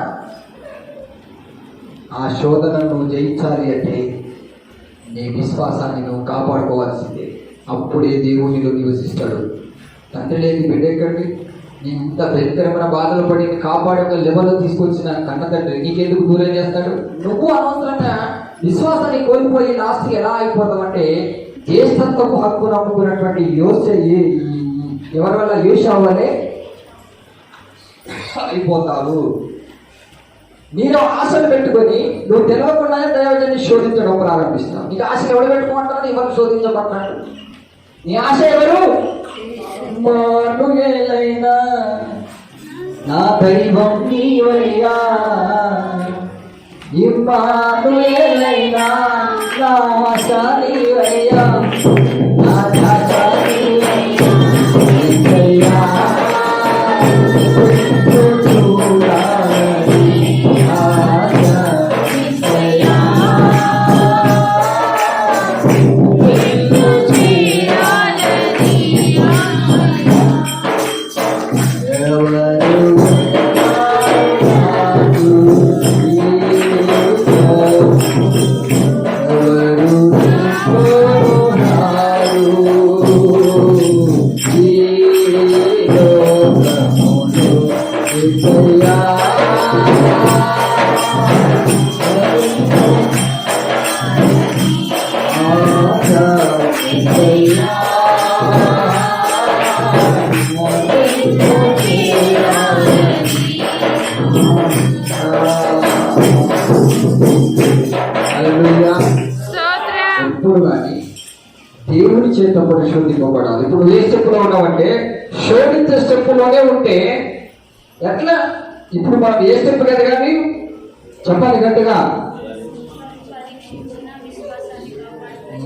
ఆ శోధనను నువ్వు జయించాలి అంటే నీ విశ్వాసాన్ని నువ్వు కాపాడుకోవాల్సిందే. అప్పుడే దేవునిలో నివసిస్తాడు. తండ్రి లేని బిడ్డ ఎక్కడికి? నీ ఇంత భయంకరమైన బాధలు పడి కాపాడే ఒక లెవెల్లో తీసుకొచ్చిన కన్న తండ్రి నీకెందుకు దూరం చేస్తాడు? నువ్వు అనవసరంగా విశ్వాసాన్ని కోల్పోయి లాస్ట్కి ఎలా అయిపోతావంటే, జ్యేష్ఠత్వపు హక్కు నమ్ముకున్నటువంటి ఎవరి వల్ల యోషావు వల్లే అయిపోతావు. నీలో ఆశలు పెట్టుకొని నువ్వు తెలియకుండానే దైవజన్ని శోధించడం ప్రారంభిస్తావు. నీకు ఆశలు ఎవరు పెట్టుకోమంటారు? ఎవరు శోధించబడ్డాడు? నీ ఆశ ఎవరు? మానుయేలైనా నా దైవం నీవయ్యా, ఇమ్మానుయేలైనా నా ఆశ నీవయ్యా, నా ధ్యాస నీవయ్యా. ఎప్పుడు కానీ దేవుని చేత పరిశోధింపబడాలి. ఇప్పుడు ఏ స్టెప్లో ఉన్నామంటే శోధించే స్టెప్లోనే ఉంటే ఎట్లా? ఇప్పుడు మనం ఏ స్టెప్ కదా కానీ చెప్పాలి గట్టిగా.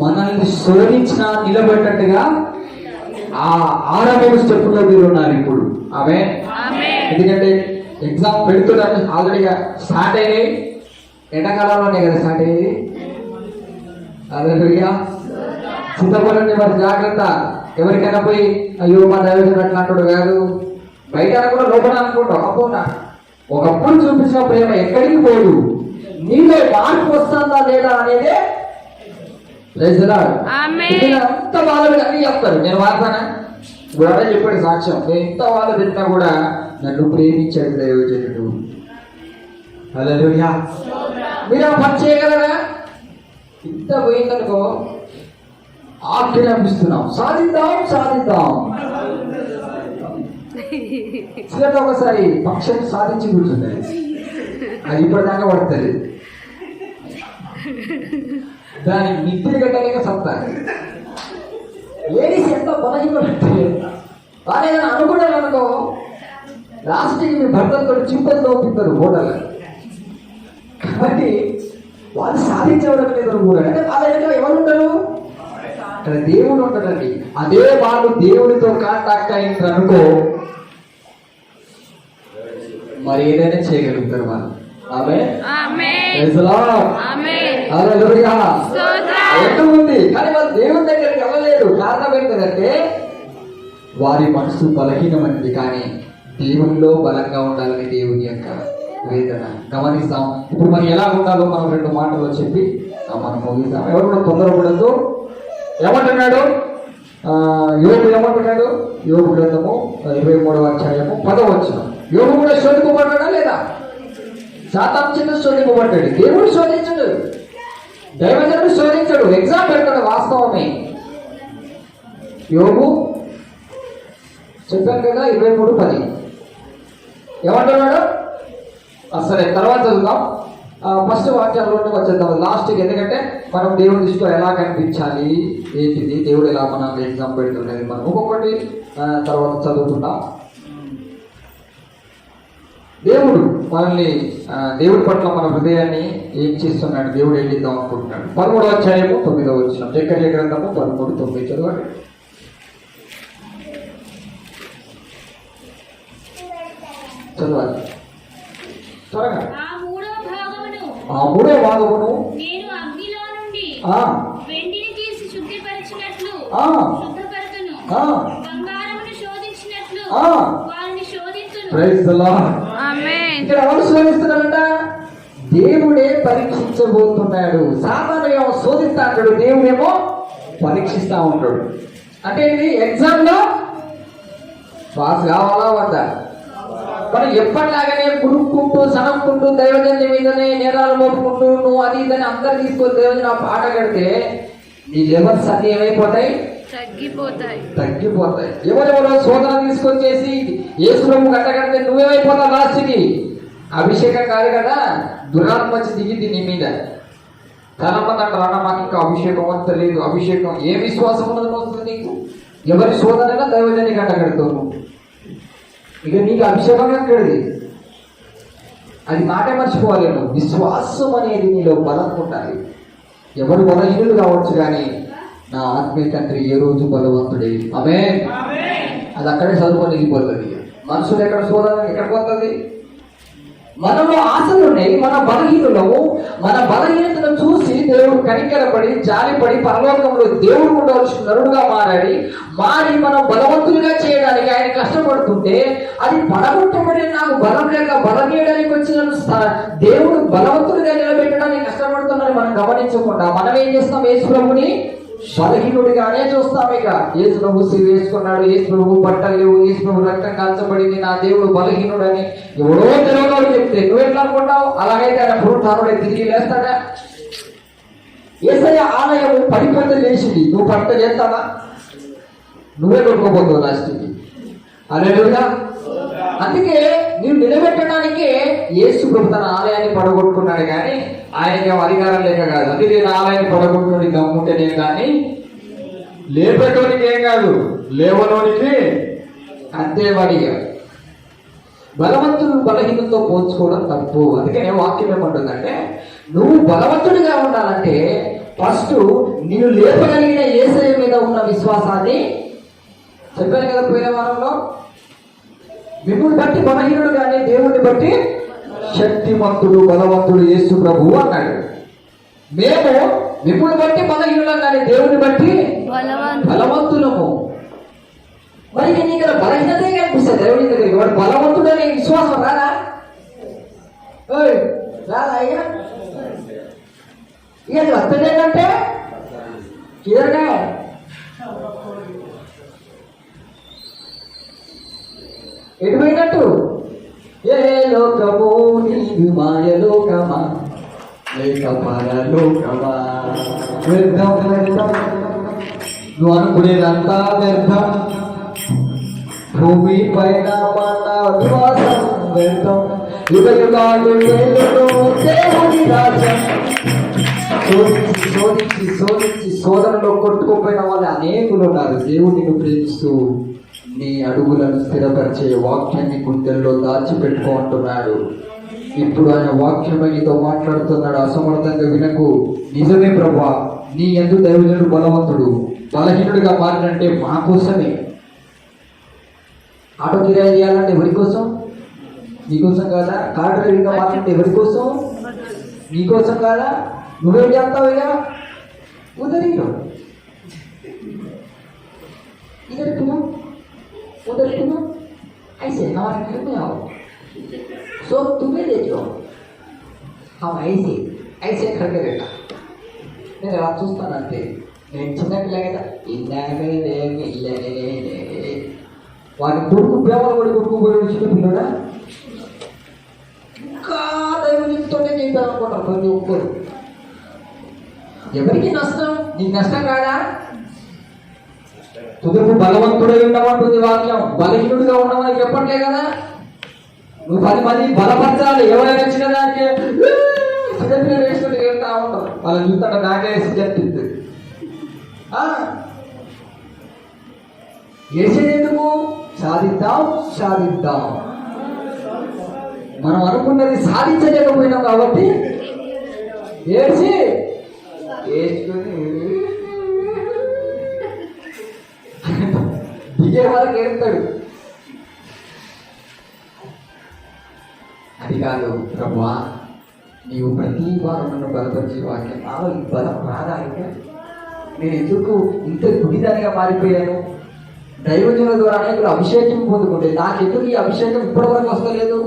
మనల్ని శోధించిన నిలబెట్టట్టుగా ఆ 6వ స్టెప్లో మీరు ఉన్నారు ఇప్పుడు. ఎందుకంటే ఎగ్జామ్ పెడుతున్నాను, ఆల్రెడీగా స్టార్ట్ అయినాయి. ఎండాకాలంలోనే కదా స్టార్ట్ అయ్యేది. అదే సిద్ధపడండి మరి, జాగ్రత్త. ఎవరికైనా పోయి అయ్యో మా దైవజనుడు అట్లా అంటాడు కాదు, బయట కూడా లోపల అనుకుంటాం. అప్పుడా ఒకప్పుడు చూపించిన ప్రేమ ఎక్కడికి పోదు. నీలో మార్పు వస్తుందా లేదా అనేదే అంత వాళ్ళు అన్ని చెప్తారు. నేను వాడతానా? ఇప్పుడు అదే చెప్పాడు సాక్ష్యం. నేను ఇంత వాళ్ళు తిన్నా కూడా నన్ను ప్రేమించాడు దైవజనుడు. హల్లెలూయా. మీరు పని చేయగలరా? ఇంత పోయిందనుకో ఆజ్ఞాపిస్తున్నాం, సాధిద్దాం సాధిద్దాం. చిలక ఒకసారి పక్షం సాధించి కూర్చుంటుంది, అది ఇప్పటిదాకా పడుతుంది. దానికి నిద్ర కట్టలేక సత్తా. లేడీస్ ఎంత బలహీనపడుతుంది. వాళ్ళు ఏదైనా అనుకున్నారు అనుకో, లాస్ట్కి మీ భర్తలతో చింపలు తోపిస్తారు హోటల్. కాబట్టి వాళ్ళు సాధించడం లేదు కూడా. అంటే వాళ్ళ వెనక ఎవరు ఉంటారు? అక్కడ దేవుడు ఉంటాడండి. అదే వాళ్ళు దేవుడితో కాంటాక్ట్ అయినారు అనుకో, మరి ఏదైనా చేయగలుగుతారు వాళ్ళు. ఎంతమంది కానీ వాళ్ళు దేవుని దగ్గరికి వెళ్ళలేదు. కారణం ఏంటంటే వారి మనసు బలహీనమైనది. కానీ దేవునిలో బలంగా ఉండాలని దేవుని యొక్క వేదన గమనిస్తాం. ఇప్పుడు మరి ఎలా ఉండాలో మనం 2 మాటల్లో చెప్పి మనం ముగిస్తాం. ఎవరు కూడా తొందరపడద్దు. ఏమంటున్నాడు యోబు? ఏమంటున్నాడు? యోబు గ్రంథము 23వ అధ్యాయము 10వ వచనం. యోబు కూడా శోధింపబడ్డా లేదా? సాతాను చేత శోధింపబడ్డాడు. దేవుడు శోధించడు. దైవజనుడు శోధించడు, ఎగ్జామ్ పెడతాడు. వాస్తవమే. యోగు చెప్పాను కదా 23:10 ఏమంటున్నాడు? సరే తర్వాత చదువుదాం. ఫస్ట్ వాక్యాల్లోనే వచ్చేద్దాం లాస్ట్కి. ఎందుకంటే మనం దేవుడి దృష్టిలో ఎలా కనిపించాలి, ఏంటిది, దేవుడు ఎలా మనల్ని ఎగ్జామ్ పెడుతున్నది, మనం ఒక్కొక్కటి తర్వాత చదువుకుందాం. దేవుడు మనల్ని, దేవుడి పట్ల మన హృదయాన్ని ఏం చేస్తున్నాడు, దేవుడు ఏం చేద్దాం అనుకుంటున్నాడు. 13వ అధ్యాయము 9వ వచనం, జకర్యా గ్రంథము 13:9 చదవండి. చదవాలి త్వరగా. ఆ మూడవ భాగమును నేను అగ్నిలో నుండి వెండిని తీసి శుద్ధిపరిచినట్లు శుద్ధపరచును, బంగారమును శోధించినట్లు వారిని శోధించును. Praise the lord. ఆమేన్. ఇక్కడ ఎవరు శోధిస్తున్నారంట? దేవుడే పరీక్షించబోతున్నాడు. సాధారణంగా శోధిస్తా అంటాడు, దేవుడేమో పరీక్షిస్తా ఉంటాడు. అంటే ఇది ఎగ్జామ్ లో పాస్ కావాలా వద్దా? మనం ఎప్పటిలాగానే గురుక్కుంటూ సనక్కుంటూ దైవజన్య మీదనే నేరాలు మోపుకుంటూ నువ్వు అది ఇదని అందరు తీసుకొని దైవజన పాట కడితే నీ లెవెల్స్ అన్ని ఏమైపోతాయి? తగ్గిపోతాయి. ఎవరెవరో శోధన తీసుకొచ్చేసి యేసుప్రభు గట్టగడితే నువ్వేమైపోతావు? లాస్ట్కి అభిషేకం కాదు కదా, దురాత్మ వచ్చి దిగింది నీ మీద. చాలా మంది అంటారు, అన్న మాకు ఇంకా అభిషేకం అంత లేదు. అభిషేకం ఏ విశ్వాసం ఉన్నది వస్తుంది నీకు? ఎవరి శోధనగా దైవజన్ని గట్టగడతావు నువ్వు. ఇక నీకు అభిషేకం ఎక్కడిది? అది మాటే మర్చిపోవాలి. నువ్వు విశ్వాసం అనేది నీలో బలం ఉండాలి. ఎవరు బలహీనులు కావచ్చు, కానీ నా ఆత్మీయ తండ్రి ఏ రోజు బలవంతుడే. ఆమేన్. అది అక్కడే చదువుకొని వెళ్ళిపోతుంది. మనుషులు ఎక్కడ శోధన ఎక్కడ పోతుంది? మనలో ఆశలు ఉన్నాయి, మన బలహీనులము. మన బలహీనతను చూసి దేవుడు కనికరపడి జాలిపడి పరలోకంలో దేవుడు ఉండవలసిన నరుడుగా మారి మనం బలవంతులుగా చేయడానికి ఆయన కష్టపడుతుంటే అది పడగొట్టబడి నాకు బలం లేక బలం చేయడానికి వచ్చిన దేవుడు బలవంతులుగా నిలబెట్టడానికి కష్టపడుతున్నారని మనం గమనించకుండా మనం ఏం చేస్తాం? యేసుప్రభుని బలహీనుడిగానే చూస్తాం. ఇక యేసుప్రభు సిలువ వేసుకున్నాడు, యేసుప్రభు బట్టలు లేవు, యేసుప్రభు రక్తం కాల్చబడింది, నా దేవుడు బలహీనుడని ఎవడో తెలియనోడు చెప్తే నువ్వెట్లా అనుకుంటావు? అలాగైతే ఆయన పునరుత్థానుడై తిరిగి లేస్తాడా? యేసయ్య ఆలయం 10 పంటలు చేసింది, నువ్వు పంట చేస్తావా? నువ్వే కొట్టుకోబోతావు లాస్ట్కి. హల్లెలూయా. అందుకే నీవు నిలబెట్టడానికే యేసుప్రభు తన ఆలయాన్ని పడగొట్టుకున్నాడు, కానీ ఆయనకి అధికారం లేక కాదు. అందుకే నేను ఆలయాన్ని పడగొట్టుకుని దమ్ముంటే నేను కానీ లేపేటోనికి ఏం కాదు, లేవనోనికి అంతే వాడిగా. బలవంతుడు బలహీనంతో పోల్చుకోవడం తప్పు. అందుకే వాక్యం ఏమంటుందంటే, నువ్వు బలవంతుడిగా ఉండాలంటే ఫస్ట్ నీవు లేపగలిగిన యేసయ్య మీద ఉన్న విశ్వాసాన్ని చెప్పాను కదా పోయిన వారంలో. మిమ్మల్ని బట్టి బలహీనుడు కానీ దేవుడిని బట్టి శక్తిమంతుడు బలవంతుడు యేసు ప్రభువు అన్నాడు. మేము మిమ్మల్ని బట్టి బలహీనులం కానీ దేవుడిని బట్టి బలవంతులము. మరి నీకు ఇక్కడ బలహీనతే కనిపిస్తుంది దేవుడి దగ్గరికి. వాడు బలవంతుడు అనే విశ్వాసం రాదా? రాదా? అయ్యా ఇక అది వస్తుందేంటంటే క్లియర్గా ఎటుపోయినట్టు ఏ లోకము నీది మాయలోకమా లేక పరలోకమా? వ్యర్థం వ్యర్థం, నువ్వు అనుకునేదంతా వ్యర్థం. భూమి పైన మన విశ్వాసం వ్యర్థం. యుగ యుగాలు దేవుని రాజ్యం. శోధించి శోధించి శోధించి శోధనలో కొట్టుకుపోయిన వాళ్ళు అనేకులు ఉన్నారు. దేవుడిని ప్రేమిస్తూ నీ అడుగులను స్థిరపరిచే వాక్యాన్ని గుండెల్లో దాచిపెట్టుకుంటున్నాడు. ఇప్పుడు ఆయన వాక్యమై నీతో మాట్లాడుతున్నాడు. అసమర్థంగా వినకు. నిజమే ప్రభువా, నీ యందు దైవజనుడు బలవంతుడు. బలహీనుడిగా మారినంటే మా కోసమే. ఆటో కిరాయి చేయాలంటే ఎవరి కోసం? నీకోసం కాదా? కార్ డ్రైవింగ్గా మారినంటే ఎవరి కోసం? నీకోసం కాదా? నువ్వేం చేస్తావు? ఇక ఉదరిలో इधर क्यों उधर क्यों ऐसे हमारे घर में आओ सो तुम्हें देखो हम ऐसे ऐसे करके रहता నేను ఎలా చూస్తానంటే నేను చిన్నపిల్లగా ఇందాకే వాడి కొడుకు ప్రేమలు పడి కొడుకు పోయి చిన్నపిల్లడా ఇంకా దైవజనుడితోనే చేద్దాం అనుకుంటారు ప్రతి ఒక్కరు. ఎవరికి నష్టం? నీకు నష్టం కాదా? తుదుపు బలవంతుడై ఉండమంటుంది వాక్యం. బలహీనుడిగా ఉండమని చెప్పట్లే కదా. నువ్వు 10 మంది బలపరచాలి. ఎవరైనా చిన్న దానికి చిన్నపిల్లలు వేసుకుంటూ వెళ్తా ఉంటారు. వాళ్ళని చూస్తుంటే నాకే చెప్తుంది. వేసేందుకు సాధిద్దాం సాధిద్దాం. మనం అనుకున్నది సాధించలేకపోయినాం కాబట్టి వేసి వేసుకొని దిగే వాళ్ళకి ఏడుతాడు. అది కాదు ప్రభువా, నీవు ప్రతి వారం నన్ను బలపరిచే వాక్యం నాలో ఈ బలం రాదా? నేను ఎందుకు ఇంత గుడిదానిగా మారిపోయాను? దైవజనుల ద్వారా అనేకులు అభిషేకం పొందుకుంటే నాకెందుకు ఈ అభిషేకం ఇప్పటివరకు వస్తలేదు?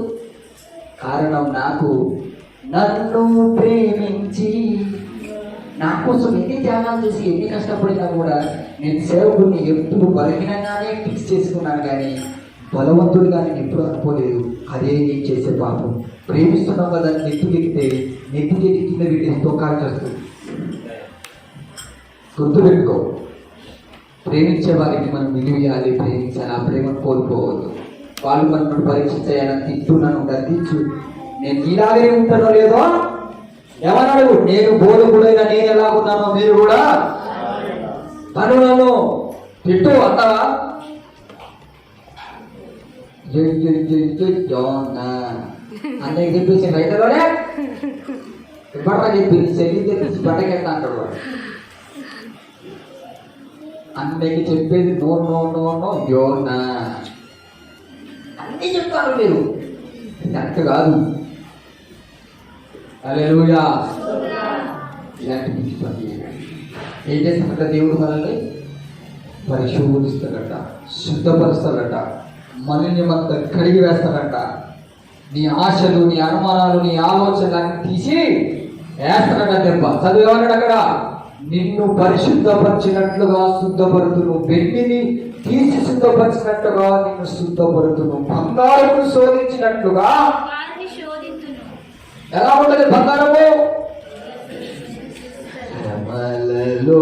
కారణం నన్ను ప్రేమించి నా కోసం ఎన్ని త్యాగాలు చేసి ఎన్ని కష్టపడినా కూడా నేను సేవకుడిని ఎప్పుడు బలహీనంగానే ఫిక్స్ చేసుకున్నాను, కానీ బలవంతుడిగా నేను ఎప్పుడు అనుకోలేదు. అదే నేను చేసే పాపం. ప్రేమిస్తున్నాం కదా, నెత్తికెక్కితే నెత్తికెక్కి కింద పెట్టేసి తొక్కాల్సి వస్తుంది. గుర్తుపెట్టుకో, ప్రేమించే వారికి మనం విలువయాలి, ప్రేమించాలి. ఆ ప్రేమను కోల్పోవద్దు. వాళ్ళు మనల్ని పరీక్షించాలని తిట్టున్నాను, గర్తించు. నేను ఇలాగే ఉంటానో లేదో ఏమన్నాడు? నేను బోధకుడైనా నేను ఎలా ఉన్నానో మీరు కూడా తను తిట్టు అంటావా? అన్నయ్య చెప్పేసి రైతులోనే బట్ట చెప్పింది, చెల్లి తెప్పించి బట్టకెళ్తా అంటాడు వాడు. అన్నయ్యకి చెప్పేది నో నో నో నో యోనా అన్నీ చెప్తారు మీరు. కరెక్ట్ కాదు. హల్లెలూయా. ఇలాంటి పిచ్చి పని ఏం చేస్తాడట? దేవుడు మనల్ని పరిశోధిస్తాడట, శుద్ధపరుస్తాడట, మనల్ని మనతో కడిగి వేస్తాడట. నీ ఆశలు, నీ అనుమానాలు, నీ ఆలోచనలన్నీ తీసి వేస్తాడట దెబ్బ. చదివేమన్నాడు అక్కడ? నిన్ను పరిశుద్ధపరిచినట్లుగా శుద్ధపరుతును, వెండిని తీసి శుద్ధపరిచినట్లుగా నిన్ను శుద్ధపరుతును, బంగారము శోధించినట్లుగా. ఎలా ఉంటుంది బంగారము? శ్రమలలో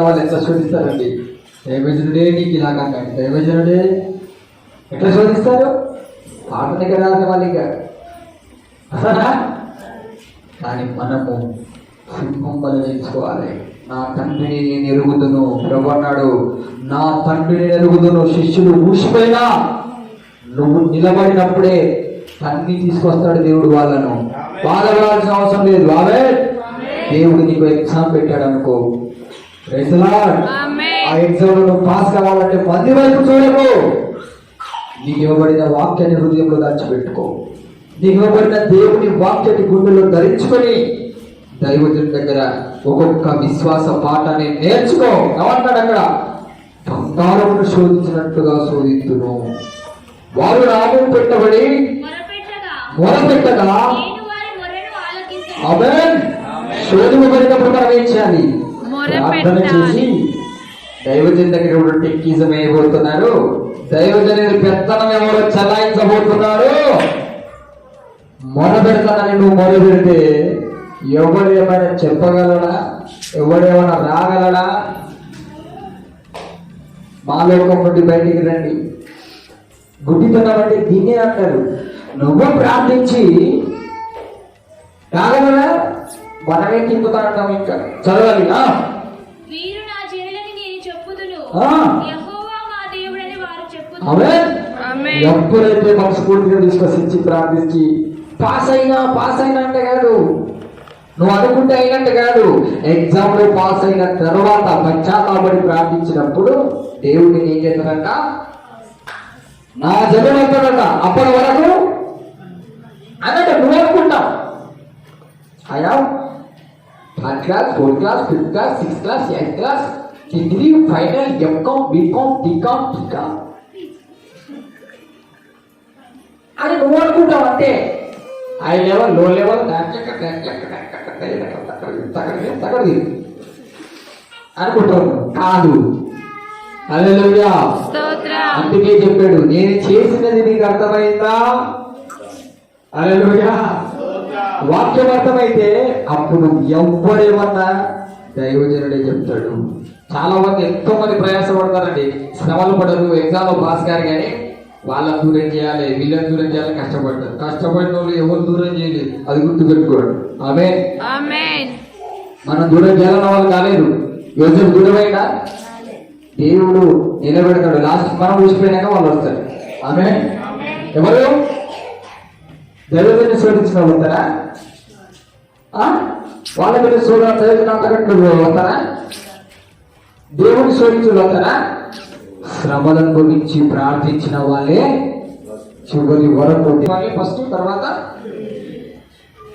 వాళ్ళు ఎట్లా శోధిస్తారండి? దైవజనుడే నీకు ఇలాగంటాడు. దైవజనుడే ఎట్లా శోధిస్తారు? పాట దగ్గర రాని వాళ్ళు ఇక. కానీ మనము సింహం వల్ల నేర్చుకోవాలి. నా తండ్రిని నేను ఎరుగుదును. ప్రభు అన్నాడు, నా తండ్రిని ఎరుగుదును. శిష్యులు ఊసిపోయినా నువ్వు నిలబడినప్పుడే అన్ని తీసుకొస్తాడు దేవుడు. వాళ్ళను బాధపడాల్సిన అవసరం లేదు. అవే దేవుడు నీకు ఎగ్జామ్ పెట్టాడు అనుకో, ఆ ఎగ్జామ్ లో పాస్ కావాలంటే మంది వైపు చూడకు. నీకు ఇవ్వబడిన వాక్యాన్ని హృదయంలో దాచిపెట్టుకో. నీకు ఇవ్వబడిన దేవుని వాక్యాన్ని గుండెలో ధరించుకొని దైవజనుడి దగ్గర ఒక్కొక్క విశ్వాస పాఠాన్ని నేర్చుకో. ఏమంటాడు అక్కడ? బంగారమును శోధించినట్లుగా శోధించును. వారు నామం పెట్టబడి మొరపెట్టగా ఆమేన్. శోధింపబడినప్పుడు మనం ఏం చేయాలి? ప్రార్థన చేసి దైవజన్ దగ్గర ఎవరు టెక్కిజం వేయబోతున్నారు, దైవజనుడి పెత్తనం ఎవరు చలాయించబోతున్నారు. మొదలుపెడతానని నువ్వు మొదలు పెడితే ఎవడు ఏమైనా చెప్పగలడా, ఎవడేమైనా రాగలడా? మా లోకం నుండి బయటికి రండి. గుడ్డితనం అంటే దీన్నే అంటారు. నువ్వు ప్రార్థించి రాగలరా? మనమే తిప్పుతాంటాం. ఇంకా చదవాలి. వీరు నా జనులని నేను చెప్పుదును, యెహోవా మా దేవుడని వారు చెప్పుదురు. ఆమేన్. ఎప్పుడైతే మనస్ఫూర్తిగా విశ్వసించి ప్రార్థించి పాస్ అయినా అంటే కాదు, నువ్వు అనుకుంటే అయినట్టు కాదు, ఎగ్జామ్ లో పాస్ అయిన తర్వాత పశ్చాత్తాపడి ప్రార్థించినప్పుడు దేవుడిని ఏం చేస్తాడంట, నా జనం అవుతాడంట. అప్పటి వరకు అన్నట్టు నువ్వు అనుకుంటావు అయ్యా 3rd class 4th class 5th class 6th class 8th class degree final MCom BCom టీకామ్ అని నువ్వు అనుకుంటావు. అంటే హై లెవెల్ లో లెవెల్ అనుకుంటావు. కాదు. హల్లెలూయా. స్తోత్రం. అందుకే చెప్పాడు, నేను చేసినది నీకు అర్థమైందా? హల్లెలూయా. వాక్యం అర్థమైతే అప్పుడు ఎవ్వరేమన్నా దైవజనుడే చెప్తాడు. చాలా మంది ఎంతో మంది ప్రయాసపడతారండి, శ్రమలు పడరు, ఎగ్జామ్ లో పాస్ గారు, కానీ వాళ్ళని దూరం చేయాలి, వీళ్ళని దూరం చేయాలని కష్టపడతారు. కష్టపడిన వాళ్ళు ఎవరు దూరం చేయలేదు, అది గుర్తుపెట్టుకోడు. ఆమేన్. ఆమేన్. మనం దూరం చేయాలన్న వాళ్ళు కాలేదు. యోసేపు దూరమైనా దేవుడు నిలబెడతాడు. లాస్ట్ మనం ఊసిపోయినాక వాళ్ళు వస్తారు. ఆమేన్. ఎవరు దైవజన్ని శోధించిన వాళ్ళు వస్తారా? వాళ్ళ మీద చదువుతున్నట్టు వస్తారా? దేవుని శోధించిన వస్తారా? శ్రమలను గురించి ప్రార్థించిన వాళ్ళే చివరి వరకు. ఫస్ట్ తర్వాత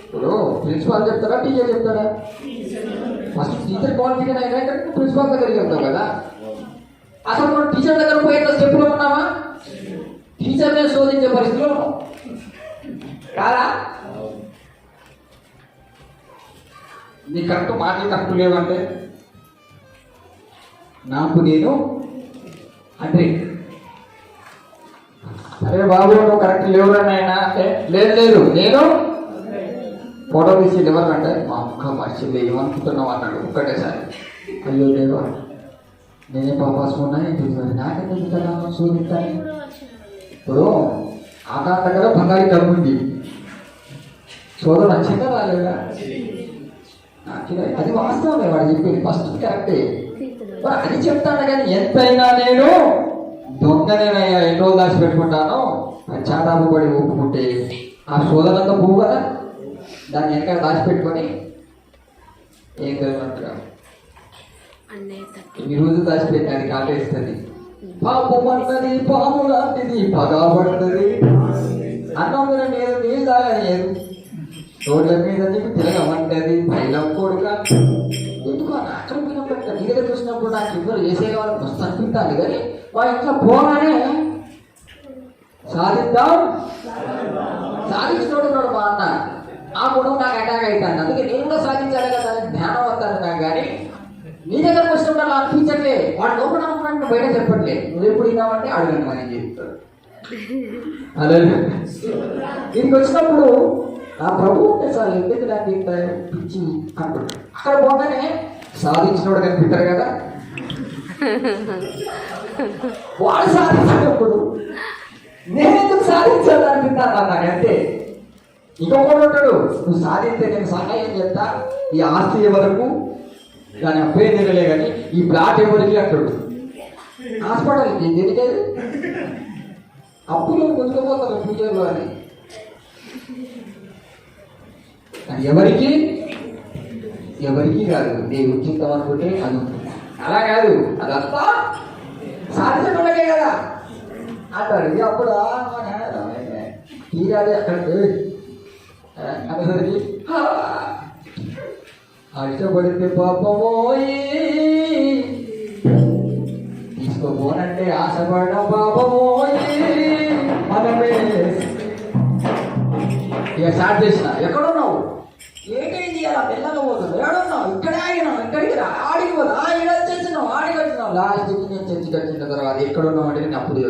ఇప్పుడు ప్రిన్సిపాల్ చెప్తారా, టీచర్ చెప్తారా? ఫస్ట్ టీచర్ క్వాలిఫికేషన్ అయినా కానీ ప్రిన్సిపాల్ దగ్గరికి వెళ్తావు కదా. అసలు మనం టీచర్ దగ్గర పోయిన స్టెప్లో ఉన్నావా? టీచర్నే శోధించే పరిస్థితిలో ఉన్నాం కాదా? నీ కరెక్ట్ మాటలు కరెక్ట్ లేవంటే నాకు నేను అంటే, అరే బాబు నువ్వు కరెక్ట్ లేవురని ఆయన అంటే, లేదు నేను ఫోటో తీసి ఎవరంటే మా అక్క మర్చిపోయి ఏమనుకుంటున్నావు అన్నాడు ఒక్కటేసారి. అయ్యో లేవా, నేనే పాపాసం ఉన్నాయి చూసాను, నాకెందుకు చూపిస్తాను. ఇప్పుడు ఆకాశ దగ్గర బంగారు డబ్బు ఉంది, సోదరు నచ్చిందా రాలేదా? అది వాస్తవమే, వాడు చెప్పింది ఫస్ట్ కరెక్టే. అది చెప్తాను కానీ ఎంతైనా నేను దొంగనేనయ్యా, ఎన్నో దాచి పెట్టుకుంటాను, చాదాపు పడి ఒప్పుకుంటే ఆ సోదరంతా పువ్వు కదా, దాన్ని వెనక దాచిపెట్టుకొని ఏం జరిగినట్టుగా ఈ రోజు దాచిపెట్టి అది కాటేస్తుంది. పాపం అన్నది పాము లాంటిది, పగబడుతుంది. అన్నం మీద నీళ్ళు తాగలేదు, రోడ్ల మీద చెప్పి తిరగమంటది. పైలం కొడుక ఎందుకు అక్కడ పోయినప్పుడు నీ దగ్గర చూసినప్పుడు నాకు ఇద్దరు చేసే వాళ్ళకి మస్తు అనిపించాలి, కానీ వాళ్ళ ఇంట్లో పోగానే సాధించినోడున్నాడు మా అన్న, ఆ గొడవ నాకు అటాక్ అవుతాను, అందుకే నేను కూడా సాధించాలి కదా అని జ్ఞానం వస్తాను నాకు. కానీ నీ దగ్గరకు వచ్చినప్పుడు అలా అనిపించట్లే, వాడు లోపల అనుకున్నాను బయట చెప్పట్లే. నువ్వు ఎప్పుడు విన్నావంటే అడగండి అని చెప్తాడు. అలా దీనికి వచ్చినప్పుడు ఆ ప్రభు ఉంటే చాలు, ఎందుకు నాకు ఇంత పిచ్చి అంటాడు. అక్కడ పోగానే సాధించినోడు కనిపిస్తారు కదా, వాడు సాధించినప్పుడు నేనెందుకు సాధించాలి అనిపిస్తాను నాకంటే. ఇంకొకడు ఉంటాడు, నువ్వు సాధిస్తే నేను సహాయం చేస్తా, ఈ ఆస్తి ఎవరకు దాని అప్పే తినలే, కానీ ఈ ప్లాట్ ఎవరికి అంటాడు. హాస్పిటల్కి దేనికేది అప్పులు కొంచుకోపోతారు ఫ్యూచర్లో అని. అది ఎవరికి కాదు, నేను ఉచితం అనుకుంటే అది అలా కాదు, అదంతా సాధించే కదా అంటాడు. అప్పుడు తీరాలి అక్కడ అనేసరికి ఇష్టపడితే పాపమోయి తీసుకోపోనంటే ఆశపడ పాపమోయి మనమే. ఇక స్టార్ట్ చేసిన, ఎక్కడున్నావు, ఏంటైంది అలా పిల్లలు పోతుంది, ఏడున్నావు, ఇక్కడే ఆగినావు, ఇక్కడికి రా, ఆడికి పోదు, ఈడ వచ్చేసినావు, ఆడికి వచ్చినావు, లాస్ట్కి నేను చర్చికి వచ్చిన తర్వాత ఎక్కడ ఉన్నామంటే నేను అప్పుడు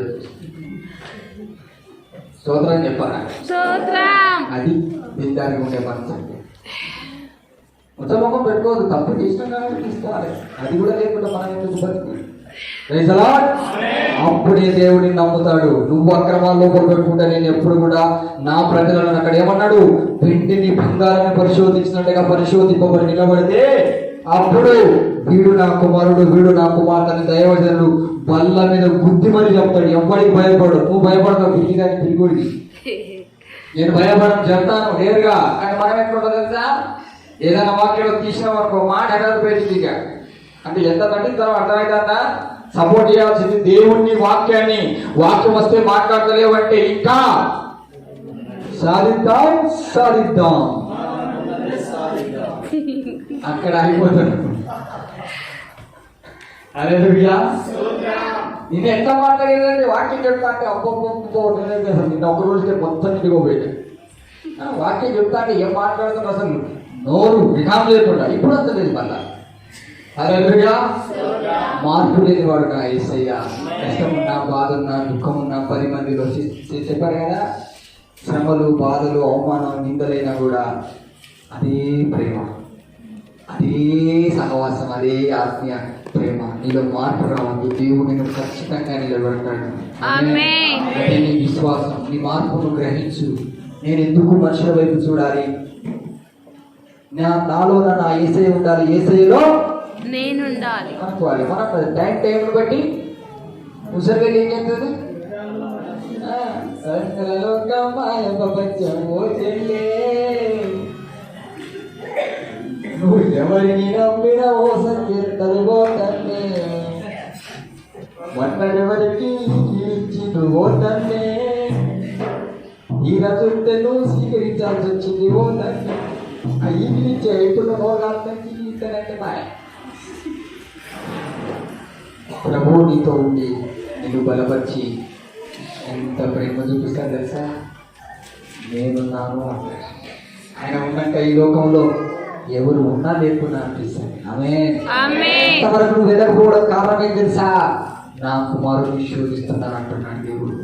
స్తోత్రం చెప్పాను. స్తోత్రం. అది దీనికి ఉండే మనసు. ఉత్తమకం పెట్టుకోవద్దు, తప్పు చేసినా తీసుకోవాలి. అది కూడా లేకుండా మనం ఎందుకు బతుకు? Praise the Lord. అప్పుడే దేవుడిని నమ్ముతాడు. నువ్వు అక్రమాల లోపల పెట్టుకుంటే నేను ఎప్పుడు కూడా నా ప్రజలను అక్కడ ఏమన్నాడు, పిండిని బంగారాన్ని పరిశోధించినట్టుగా పరిశోధింపబడి నిలబడితే అప్పుడు వీడు నా కుమారుడు, వీడు నా కుమార్తెని దైవజనుడు బల్ల మీద గుద్ది మరి చెప్తాడు. ఎవ్వడికి భయపడు. నువ్వు భయపడతావు పిల్లి కానీ పిల్లిగుడికి. నేను భయపడడం చెప్తాను నేరుగా. కానీ మనం ఎక్కడ తెలుసా, ఏదైనా వాక్యం తీసిన వరకు మాట ఎక్కడ పెరిగింది అంటే ఎంత పట్టించాలో అర్థమైందా? సపోర్ట్ చేయాల్సింది దేవుణ్ణి, వాక్యాన్ని. వాక్యం వస్తే మాట్లాడతలేవంటే ఇంకా సాధిద్దాం సాధిద్దాం అక్కడ అయిపోతాడు. అదే నేను ఎంత మాట్లాడేదండి వాక్యం చెప్తా అంటే అబ్బో నిన్న ఒక రోజుకే మొత్తం నిండిపోయింది. వాక్యం చెప్తా అంటే ఏం మాట్లాడుతున్నా అసలు నోరు విధానం లేకుండా. ఇప్పుడు అంత లేదు మళ్ళా. హల్లెలూయా. మార్పు లేని వాడు నా యేసయ్య. కష్టమున్నా, బాధున్నా, దుఃఖమున్నా 10 మందిలో చెప్పారు కదా, శ్రమలు, బాధలు, అవమానం, నిందలైనా కూడా అదే ప్రేమ, అదే సహవాసం, అదే ఆత్మీయ ప్రేమ. నీలో మార్పు రావద్దు. దేవుడు నేను ఖచ్చితంగా నిలబడతాడు. అదే నీ విశ్వాసం. నీ మార్పును గ్రహించు. నేను ఎందుకు మనుషుల వైపు చూడాలి? నాలో నా యేసయ్య ఉండాలి, యేసయ్యలో నేను ఉండాలి అనుకోవాలి. మనం టైంను బట్టి ఉసరి ఏం చేస్తుంది, నువ్వు ఎవరిని నమ్మిన ఓ సంకీర్తలుగోతన్నే, మొన్నెవరికి ఇచ్చింది ఓ తన్నే, ఈ రచుంటే నువ్వు స్వీకరించాల్సి వచ్చింది ఓ తన్నే. ఈ నుంచే ఇప్పుడు నోగాలంటే ఇతనంటే మాయ. ప్రభు నీతో ఉండి నిన్ను బలపరిచి ఎంత ప్రేమ చూపిస్తాను తెలుసా? నేనున్నాను అంటాడు. ఆయన ఉన్నాక ఈ లోకంలో ఎవరు ఉన్నా లేకున్నా అనిపిస్తుంది. అంతవరకు నువ్వు వెదకపోవడం కారణం ఏం తెలుసా? నా కుమారుడిని శోధిస్తున్నాను అంటున్నాడు దేవుడు.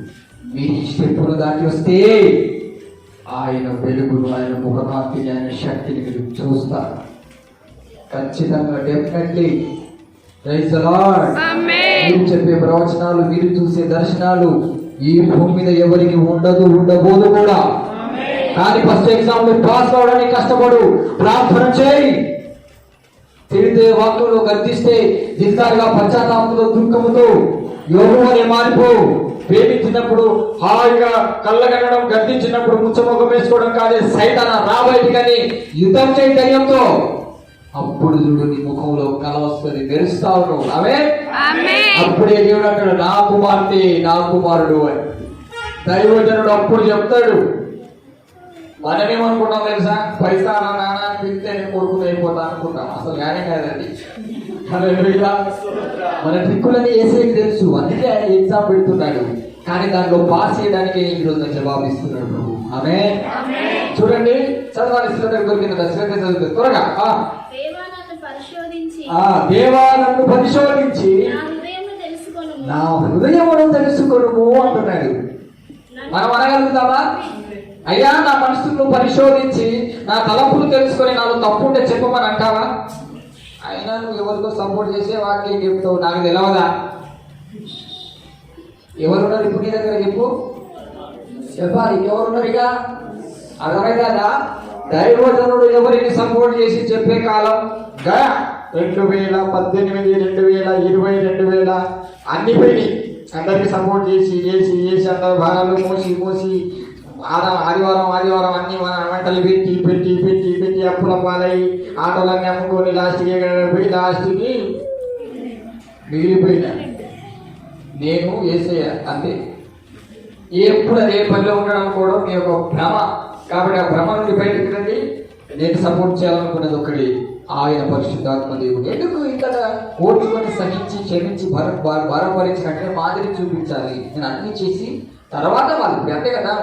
మీరు ఈ స్టెప్పులు దాటి వస్తే ఆయన వెలుగును, ఆయన ముఖకాంతిని, ఆయన శక్తిని మీరు చూస్తారు ఖచ్చితంగా. డెఫినెట్లీ. Praise the Lord. మీరు చెప్పే ప్రవచనాలు, మీరు చూసే దర్శనాలు ఈ భూమి మీద ఎవరికి ఉండబోదు కూడా. కానీ ఫస్ట్ ఎగ్జామ్ లో పాస్ కావడానికి కష్టపడు, ప్రార్థన చేయి. తిరిగితే వాక్యంలో గర్దిస్తే దిద్దారుగా పశ్చాత్తాపంతో, దుఃఖముతో యోగం అనే మారిపో. ప్రేమించినప్పుడు హాయిగా కళ్ళగనడం, గర్దించినప్పుడు ముచ్చమొగం వేసుకోవడం కాదే, సైతాన రా బయటికని యుద్ధం చేయి ధైర్యంతో. అప్పుడు చూడు నీ ముఖంలో కళ వస్తుంది, మెరుస్తావు నువ్వు. అప్పుడే దేవుడు అంటాడు నా కుమార్తె, నా కుమారుడు అని. దైవజనుడు అప్పుడు చెప్తాడు. మనమేమనుకుంటాం తెలుసా? పైసా నాన్న పిలిస్తే నేను కొడుకుని అయిపోతా అనుకుంటాం. అసలు న్యాయం కాదండి. మన ట్రిక్కులని యేసయ్యకి తెలుసు, అందుకే ఆయన ఎగ్జామ్ పెడుతున్నాడు. కానీ దాంట్లో పాస్ చేయడానికి ఈరోజు జవాబు ఇస్తున్నాడు ప్రభు. ఆమేన్. చూడండి, చదవాలి. దొరికింది చదువుతుంది త్వరగా. దేవా నన్ను పరిశోధించి నా హృదయమును తెలుసుకొనుము అంటున్నాడు. మనం అనగలుగుతామా? అయ్యా నా మనసును పరిశోధించి నా తలంపులు తెలుసుకొని నాలో తప్పుంటే చెప్పమని అంటావా? అయినా నువ్వు ఎవరికో సపోర్ట్ చేసే వాక్యం చెప్తావు, నాకు తెలియదా? ఎవరున్నారు ఇప్పుడు నీ దగ్గర? చెప్పాలి. ఎవరున్నారు ఇక? అర్థమైందా? దైవజనుడు ఎవరిని సపోర్ట్ చేసి చెప్పే కాలం 2018, 2020, 2000 అన్ని పోయినాయి. అందరికి సపోర్ట్ చేసి అందరు భాగాలు మోసి ఆదివారం అన్ని వంటలు పెట్టి అప్పుల పాలై ఆటోలన్నీ అమ్ముకొని లాస్ట్కి మిగిలిపోయినా. నేను యేసయ్య అంతే. ఎప్పుడు అదే పనిలో ఉండడం కూడా మీ యొక్క భ్రమ. కాబట్టి ఆ భ్రమ నుండి బయటకు రండి. నేను సపోర్ట్ చేయాలనుకున్నది ఒకటి, ఆయన పరిశుద్ధాత్మ దేవుడు. ఎందుకు ఇక్కడ ఓర్చుకొని సహించి క్షమించి బలపరిచినట్టే మాదిరి చూపించాలి. నేను అన్ని చేసి తర్వాత వాళ్ళు అంతే కదా.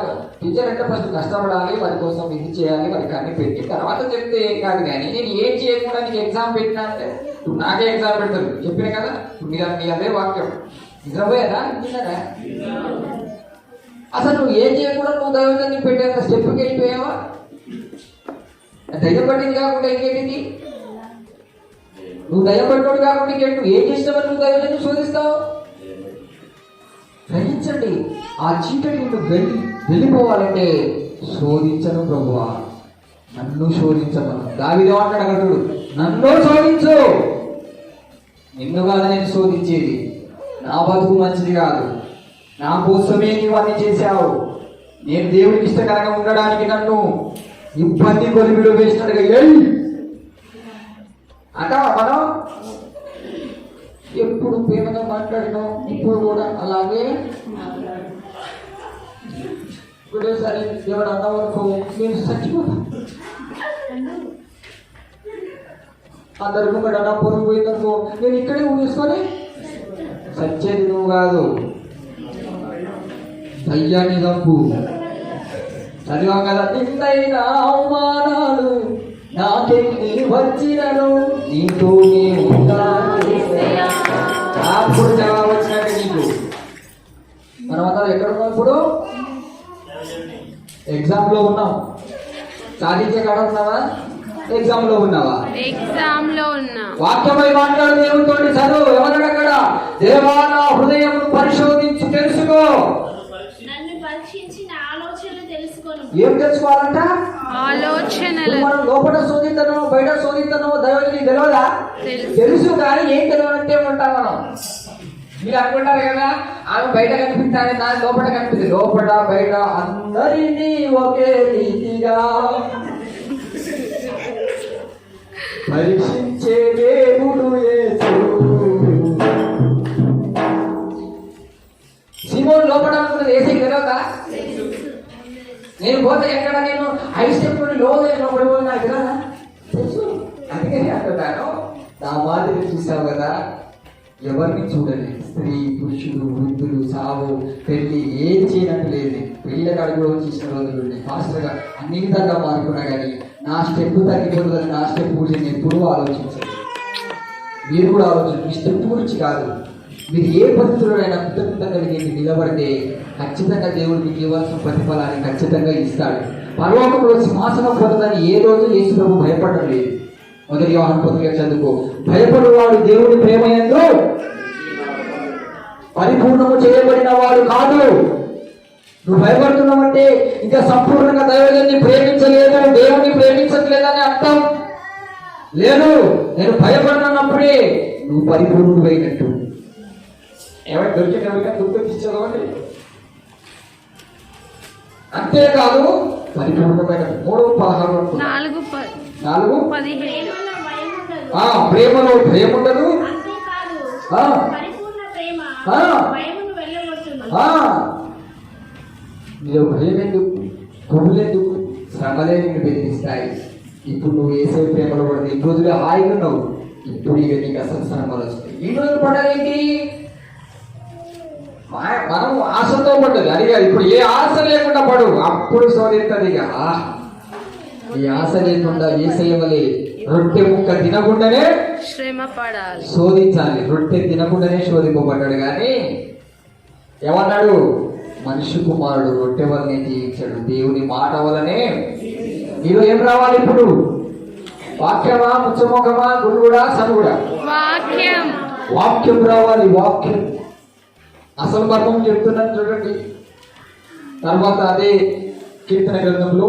టీచర్ అంటే ఫస్ట్ కష్టపడాలి, వారి కోసం ఇది చేయాలి, వారికి అన్ని పెట్టి తర్వాత చెప్తే ఏం కాదు. కానీ నేను ఏం చేయకుండా నీకు ఎగ్జామ్ పెట్టినా అంటే ఇప్పుడు నాకే ఎగ్జామ్ పెడతారు చెప్పిన కదా మీ అదే వాక్యం నిజమేనా విన్నారా? అసలు నువ్వు ఏం చేయకుండా నువ్వు దైవజన్ని పెట్టేంత స్టెప్కి వెళ్ళిపోయావా? దయ్యం పట్టింది కాకుండా ఇంకేంటి? నువ్వు దయ్యం పట్టినోడు కాకుండా ఇంకేంటి? నువ్వు ఏం చేసినావని నువ్వు దైవజన్ని శోధిస్తావు? గ్రహించండి, ఆ చీకటి నువ్వు వెళ్ళిపోవాలంటే శోధించను ప్రభువా, నన్ను శోధించమను. దావీదు ఏమంటాడు అక్కడ, నన్ను శోధించు, నిన్ను కాదు నేను శోధించేది, నా బతుకు మంచిది కాదు, నా కోసమే నీవు అన్ని చేశావు, నేను దేవుడికి ఇష్టకరంగా ఉండడానికి నన్ను ఇబ్బంది కొలిమిలో వేసినట్టుగా ఎల్ అంటావా? మనం ఎప్పుడు ప్రేమగా మాట్లాడినాం, ఇప్పుడు కూడా అలాగే. ఇప్పుడే సరే ఎవరు అన్నవరకు నేను చచ్చిపోతా, అందరికీ కూడా నా పొరుగు పోయిందనుకో నేను ఇక్కడే ఊహించుకొని సచ్చేది నువ్వు కాదు, దయ్యాన్ని తప్పు. చదివాం కదా, నిన్నైనా అవమానాలు నాకెన్ని వచ్చినను నీతోనే అప్పుడు జవాబు వచ్చినట్టు నీకు. మనమంతా ఎక్కడ ఉన్నాం ఇప్పుడు? ఎగ్జామ్ లో ఉన్నాం. సాధించే కాడ ఉన్నావా? ఎగ్జామ్ లో ఉన్నావా? ఎగ్జామ్ లో ఉన్నా. వాక్యమై మాట్లాడు, దేవునితో చదువు. ఎవరన్నా అక్కడ, దేవా నా హృదయం పరిశోధించి తెలుసుకో. నన్ను పరీక్షించి నా ఆలోచనలు తెలుసుకోను. ఏం తెలుసుకోవాలంట? ఆలోచనలు. మనం లోపల శోధిస్తానో బయట శోధిస్తానో దైవజనికి తెలియదా? తెలుసు, కానీ ఏం తెలియాలంటే ఉంటాం మనం. మీరు అనుకుంటారు కదా, ఆమె బయట కనిపిస్తానే నా లోపల కనిపిస్తుంది. లోపల బయట అందరినీ ఒకే రీతిగా పరీక్షించే దేవుడు యేసు. సీమోను లోపల అనుకున్నది ఏసీ తెలియదా? నేను పోతే ఎక్కడ నేను 5 స్టెప్ నుండి లోపడి పోయి నాకు తెలియదా? తెలుసు. అందుకే అంటున్నాను, నా మాదిరి చూసావు కదా, ఎవరిని చూడలేదు, స్త్రీ పురుషులు వృద్ధులు సావు పెళ్లి ఏం చేయనట్టు లేదు. పెళ్ళి అడుగులో చేసిన రోజులు ఫాస్ట్గా అన్ని విధంగా మారుకున్నా కానీ నా స్టెప్ తగ్గిపోతుందని నా స్టెప్ గురించి నేను ఎప్పుడూ ఆలోచించాను. మీరు కూడా ఆలోచించండి. మీ స్టెప్ గురించి కాదు, మీరు ఏ పరిస్థితుల్లోనైనా కృతజ్ఞత కలిగి నిలబడితే ఖచ్చితంగా దేవుడు మీకు ఇవ్వాల్సిన ప్రతిఫలాన్ని ఖచ్చితంగా ఇస్తాడు. పరలోకంలో సింహాసనం పొందని ఏ రోజు యేసు ప్రభు భయపడడం లేదు. మొదటి యోహాను పత్రిక చదువుకో. భయపడేవాడు దేవుని ప్రేమయందు పరిపూర్ణము చేయబడిన వాడు కాదు. నువ్వు భయపడుతున్నావంటే ఇంకా సంపూర్ణంగా దైవజన్ని ప్రేమించలేదు, దేవుని ప్రేమించట్లేదని అర్థం లేదు. నేను భయపడినప్పుడే నువ్వు పరిపూర్ణుడు అయినట్టు. ఏమైనా దొరికిన గుర్తించగలండి. అంతేకాదు పరిపూర్ణమైన 3:16 ప్రేమలో భయం ఉండదు. అంతేకాదు పరిపూర్ణ ప్రేమ భయమును వెళ్ళగొట్టును. నీలో భయం ఎందుకు, కొవ్వులెందుకు? శ్రమలే నిన్ను బెదిరిస్తాయి. ఇప్పుడు నువ్వు వేసే ప్రేమలో పడితే ఈ రోజులే హాయిగా ఉన్నావు, ఇప్పుడు ఇక నీకు అసలు శ్రమలు వస్తాయి. ఈ రోజులు పడాలేంటి? మనం ఆశతో పడ్డది అడిగా. ఇప్పుడు ఏ ఆశ లేకుండా పడు, అప్పుడు శోధిస్తుంది. ఇక ఈ ఆశ లేకుండా ఏ సేవలే రొట్టె ముక్క తినకుండానే శ్రమ పడాలి, శోధించాలి. రొట్టె తినకుండానే శోధింపబడ్డాడు, కానీ ఏమన్నాడు? మనిషి కుమారుడు రొట్టె వల్లనే జీవించాడు, దేవుని మాట వల్లనే. నీలో ఏం రావాలి ఇప్పుడు? వాక్యమా, ముచ్చమోకమా, గురువుడా, సనుగుడా? వాక్యం. వాక్యం రావాలి. వాక్యం అసలు మర్మం చెప్తున్నాను చూడండి. తర్వాత అదే కీర్తన గ్రంథంలో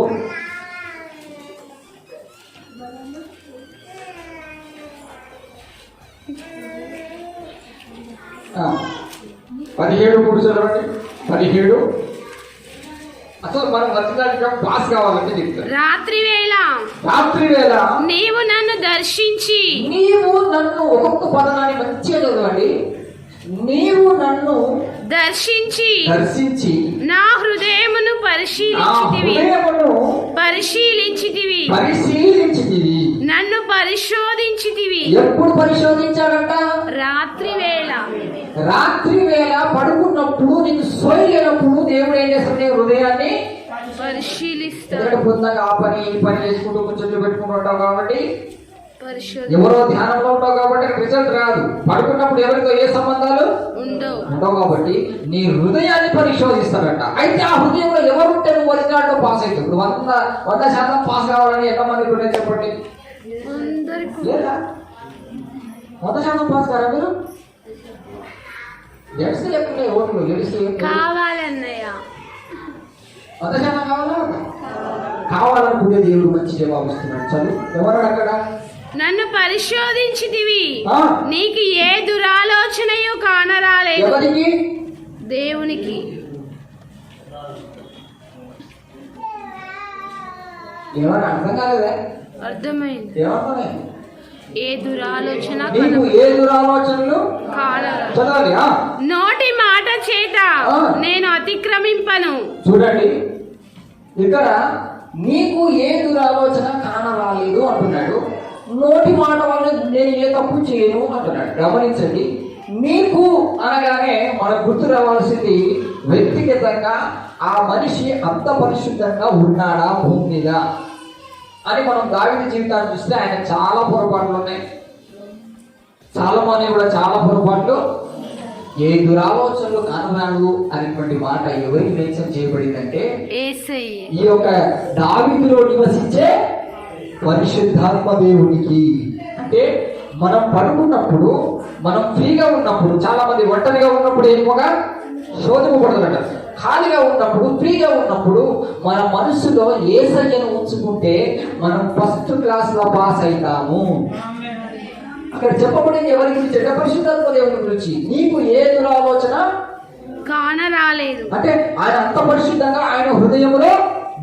17:3 చదవండి. 17 అసలు మనం వచ్చిన పాస్ కావాలంటే చెప్తారు. రాత్రి వేళ నీవు నన్ను దర్శించి, నీవు నన్ను, ఒక్కొక్క పదనాన్ని మంచిగా చదవండి. నీవు నన్ను దర్శించి నా హృదయమును పరిశీలించితివి, నన్ను పరిశోధించితివి. ఎప్పుడు పరిశోధించాడంట? రాత్రి వేళ పడుకున్నప్పుడు, నీకు సోయలేనప్పుడు దేవుడు ఏం చేస్తాడు? నీ హృదయాన్ని పరిశీలిస్తాడు. పొందాక ఆ పని ఈ పని చేసుకుంటూ ముచ్చట్లు పెట్టుకుంటూ ఉంటావు కాబట్టి ఎవరో ధ్యానంలో ఉంటావు కాబట్టి రిజల్ట్ రాదు. పడుకున్నప్పుడు ఎవరితో ఏ సంబంధాలు ఉండవు కాబట్టి నీ హృదయాన్ని పరిశోధిస్తారట. అయితే ఆ హృదయంలో ఎవరుంటే నువ్వు ఒరిజినాల్లో పాస్ అవుతావు. ఇప్పుడు 100% పాస్ కావాలని ఎంతమంది ఉంటే చెప్పండి. లేదా 100% పాస్ కారా మీరు? ఎడిస్తే చెప్పండి. ఓట్లు ఎడిస్తే కావాలన్నయ్య 100% కావాలా? కావాలనుకుంటే దేవుడు మంచి జవాబు ఇస్తున్నాడు. చదువు ఎవరు అక్కడ? నన్ను పరిశోధించితివి, నీకు ఏ దురాలోచనయు కానరాలేదు. ఎవరికి? దేవునికి. ఏమన్నా అర్థం కాలేదా? అర్థమైంది. ఏమన్నా ఏ దురాలోచన నీకు ఏ దురాలోచనలు కానరాదు. చదవాలి. నోటి మాట చేత నేను అతిక్రమింపను. చూడండి ఇక్కడ నీకు ఏ దురాలోచన కానరాలేదు అంటున్నాడు. నోటి మాట వల్ల నేను ఏ తప్పు చేయను అంటున్నాడు. గమనించండి, నీకు అనగానే మనకు గుర్తు రావాల్సింది వ్యక్తిగతంగా ఆ మనిషి అంత పరిశుద్ధంగా ఉన్నాడా భూమి మీద అని. మనం దావీదు జీవితాన్ని చూస్తే ఆయన చాలా పొరపాట్లు ఉన్నాయి. సొలొమోను కూడా చాలా పొరపాట్లు. ఏ దురాలోచనలు కానరాదు అనేటువంటి మాట ఎవరికి మెన్షన్ చేయబడిందంటే ఈ యొక్క దావీదులో నివసించే పరిశుద్ధాత్మ దేవునికి. అంటే మనం పడుకున్నప్పుడు, మనం ఫ్రీగా ఉన్నప్పుడు, చాలా మంది ఒంటరిగా ఉన్నప్పుడు ఎక్కువగా శోధింపబడతారట. ఖాళీగా ఉన్నప్పుడు, ఫ్రీగా ఉన్నప్పుడు మన మనసులో యేసయ్యను ఉంచుకుంటే మనం ఫస్ట్ క్లాస్ లో పాస్ అవుతాము. అక్కడ చెప్పబడింది ఎవరి గురించి? పరిశుద్ధాత్మ దేవుని గురించి. నీకు ఏ దురాలోచన కానరాలేదు అంటే ఆయన అంత పరిశుద్ధంగా ఆయన హృదయంలో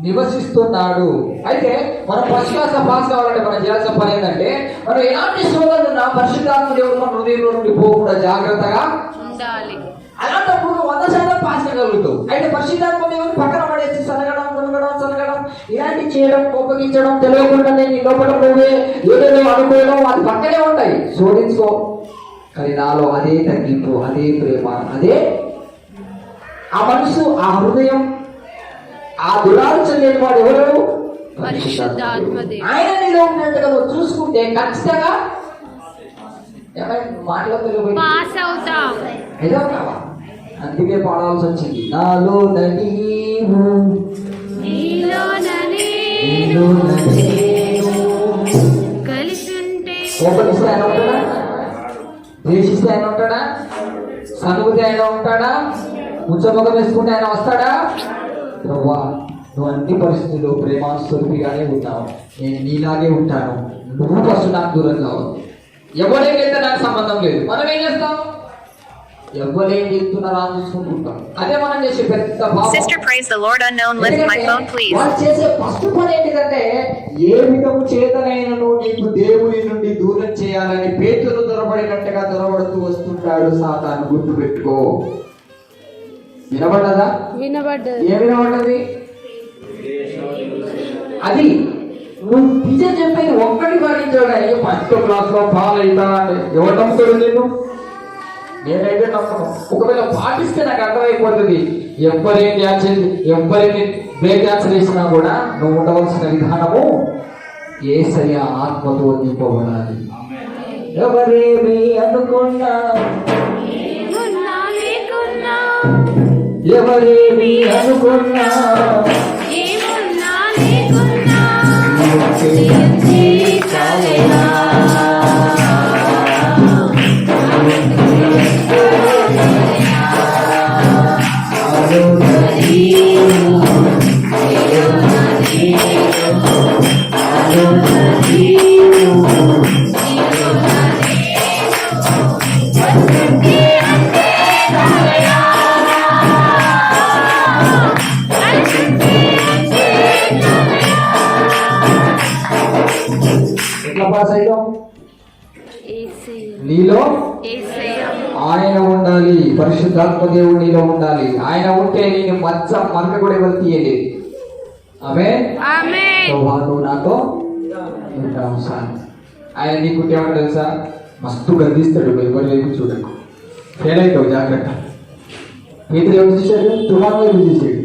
నివసిస్తున్నాడు. అయితే మనం ఫస్ట్ క్లాస్ లో పాస్ కావాలంటే మనం చేయాల్సిన పని ఏంటంటే, మనం ఎలాంటి శోధనలు ఉన్నా పరిశుద్ధాత్మ దేవుడు మన హృదయంలో నుండి పోకుండా జాగ్రత్తగా ఉండాలి. అలాంటప్పుడు 100% పాస్ చేయగలుగుతావు. అయితే పరిశుద్ధాత్మ దేవుని పక్కన పడేసి సనగడం ఇలాంటి చేయడం, కోపగించడం, తెలియకుండానే నీ లోపల నువ్వే ఏదేదో అనుకోవడం అది పక్కనే ఉంటాయి. శోధించుకో, కానీ నాలో అదే తగ్గింపు, అదే ప్రేమ, అదే ఆ మనసు, ఆ హృదయం, ఆ దురాలోచన లేని వాడు ఎవరు? ఆయన నీలో ఉన్నట్టుగా నువ్వు చూసుకుంటే ఖచ్చితంగా పాస్ అవుతాం. ఏదో కావా. అందుకే పాడాల్సి వచ్చింది. నాలో కలిసింటే కోపగిస్తే ఆయన ఉంటాడా? ద్వేషిస్తే ఆయన ఉంటాడా? సనుగుతే ఆయన ఉంటాడా? ముచ్చముఖం వేసుకుంటే ఆయన వస్తాడా? ప్రభువా, నువ్వు అన్ని పరిస్థితుల్లో ప్రేమాస్వరూపిగానే ఉన్నావు. నేను నీలాగే ఉంటాను. నువ్వు ఫస్ట్ నాకు దూరం కావాలి. ఎవరేకైతే నాకు సంబంధం లేదు. మనం ఏం చేస్తాం? ఎవరేం చేస్తున్నారా అని చూసుకుంటుంటాం. అదే మనం చేసే పెద్ద వాళ్ళు చేసే ఫస్ట్ పని ఏంటిదంటే, ఏ విధము చేతనైనను నీకు దేవుని నుండి దూరం చేయాలని పేతురు దొరబడినట్టుగా దొరబడుతూ వస్తుంటాడు సాతాను. గుర్తు పెట్టుకో. వినబడ్డదా? వినబడ్డది. ఏం వినబడ్డది? అది నువ్వు టీచర్ చెప్పేది ఒక్కటి పాటించావు కానీ ఫస్ట్ క్లాస్ లో ఫాల్ అవుతా అంటే ఎవరు నమ్ముతాడు? నేనైతే నమ్మను. ఒకవేళ పాటిస్తే నాకు అర్థమైపోతుంది. ఎవరేం డ్యాన్స్ ఎవరిని బ్రేక్ డ్యాన్స్ వేసినా కూడా నువ్వు ఉండవలసిన విధానము యేసయ్య ఆత్మతో నింపబడాలి. ఎవరేమి అనుకున్నా, ఎవరేమి అనుకున్నా, ఎట్లా పాస్ అయ్యాం? నీలో ఆయన ఉండాలి. పరిశుద్ధాత్మ దేవుడు నీలో ఉండాలి. ఆయన ఉంటే నేను మనకు కూడా ఎవరు తీయలేదు. ఆమేన్. నువ్వు నాతో ఉంటావు సార్. ఆయన నీకుంటే ఏమంటాడు తెలుసా? మస్తు గర్దిస్తాడు. ఎవరి వైపు చూడకు, ఫెయిల్ అవుతావు, జాగ్రత్త. పేతురు ఎవరు చూశాడు? తుఫాను వైపు చూసాడు.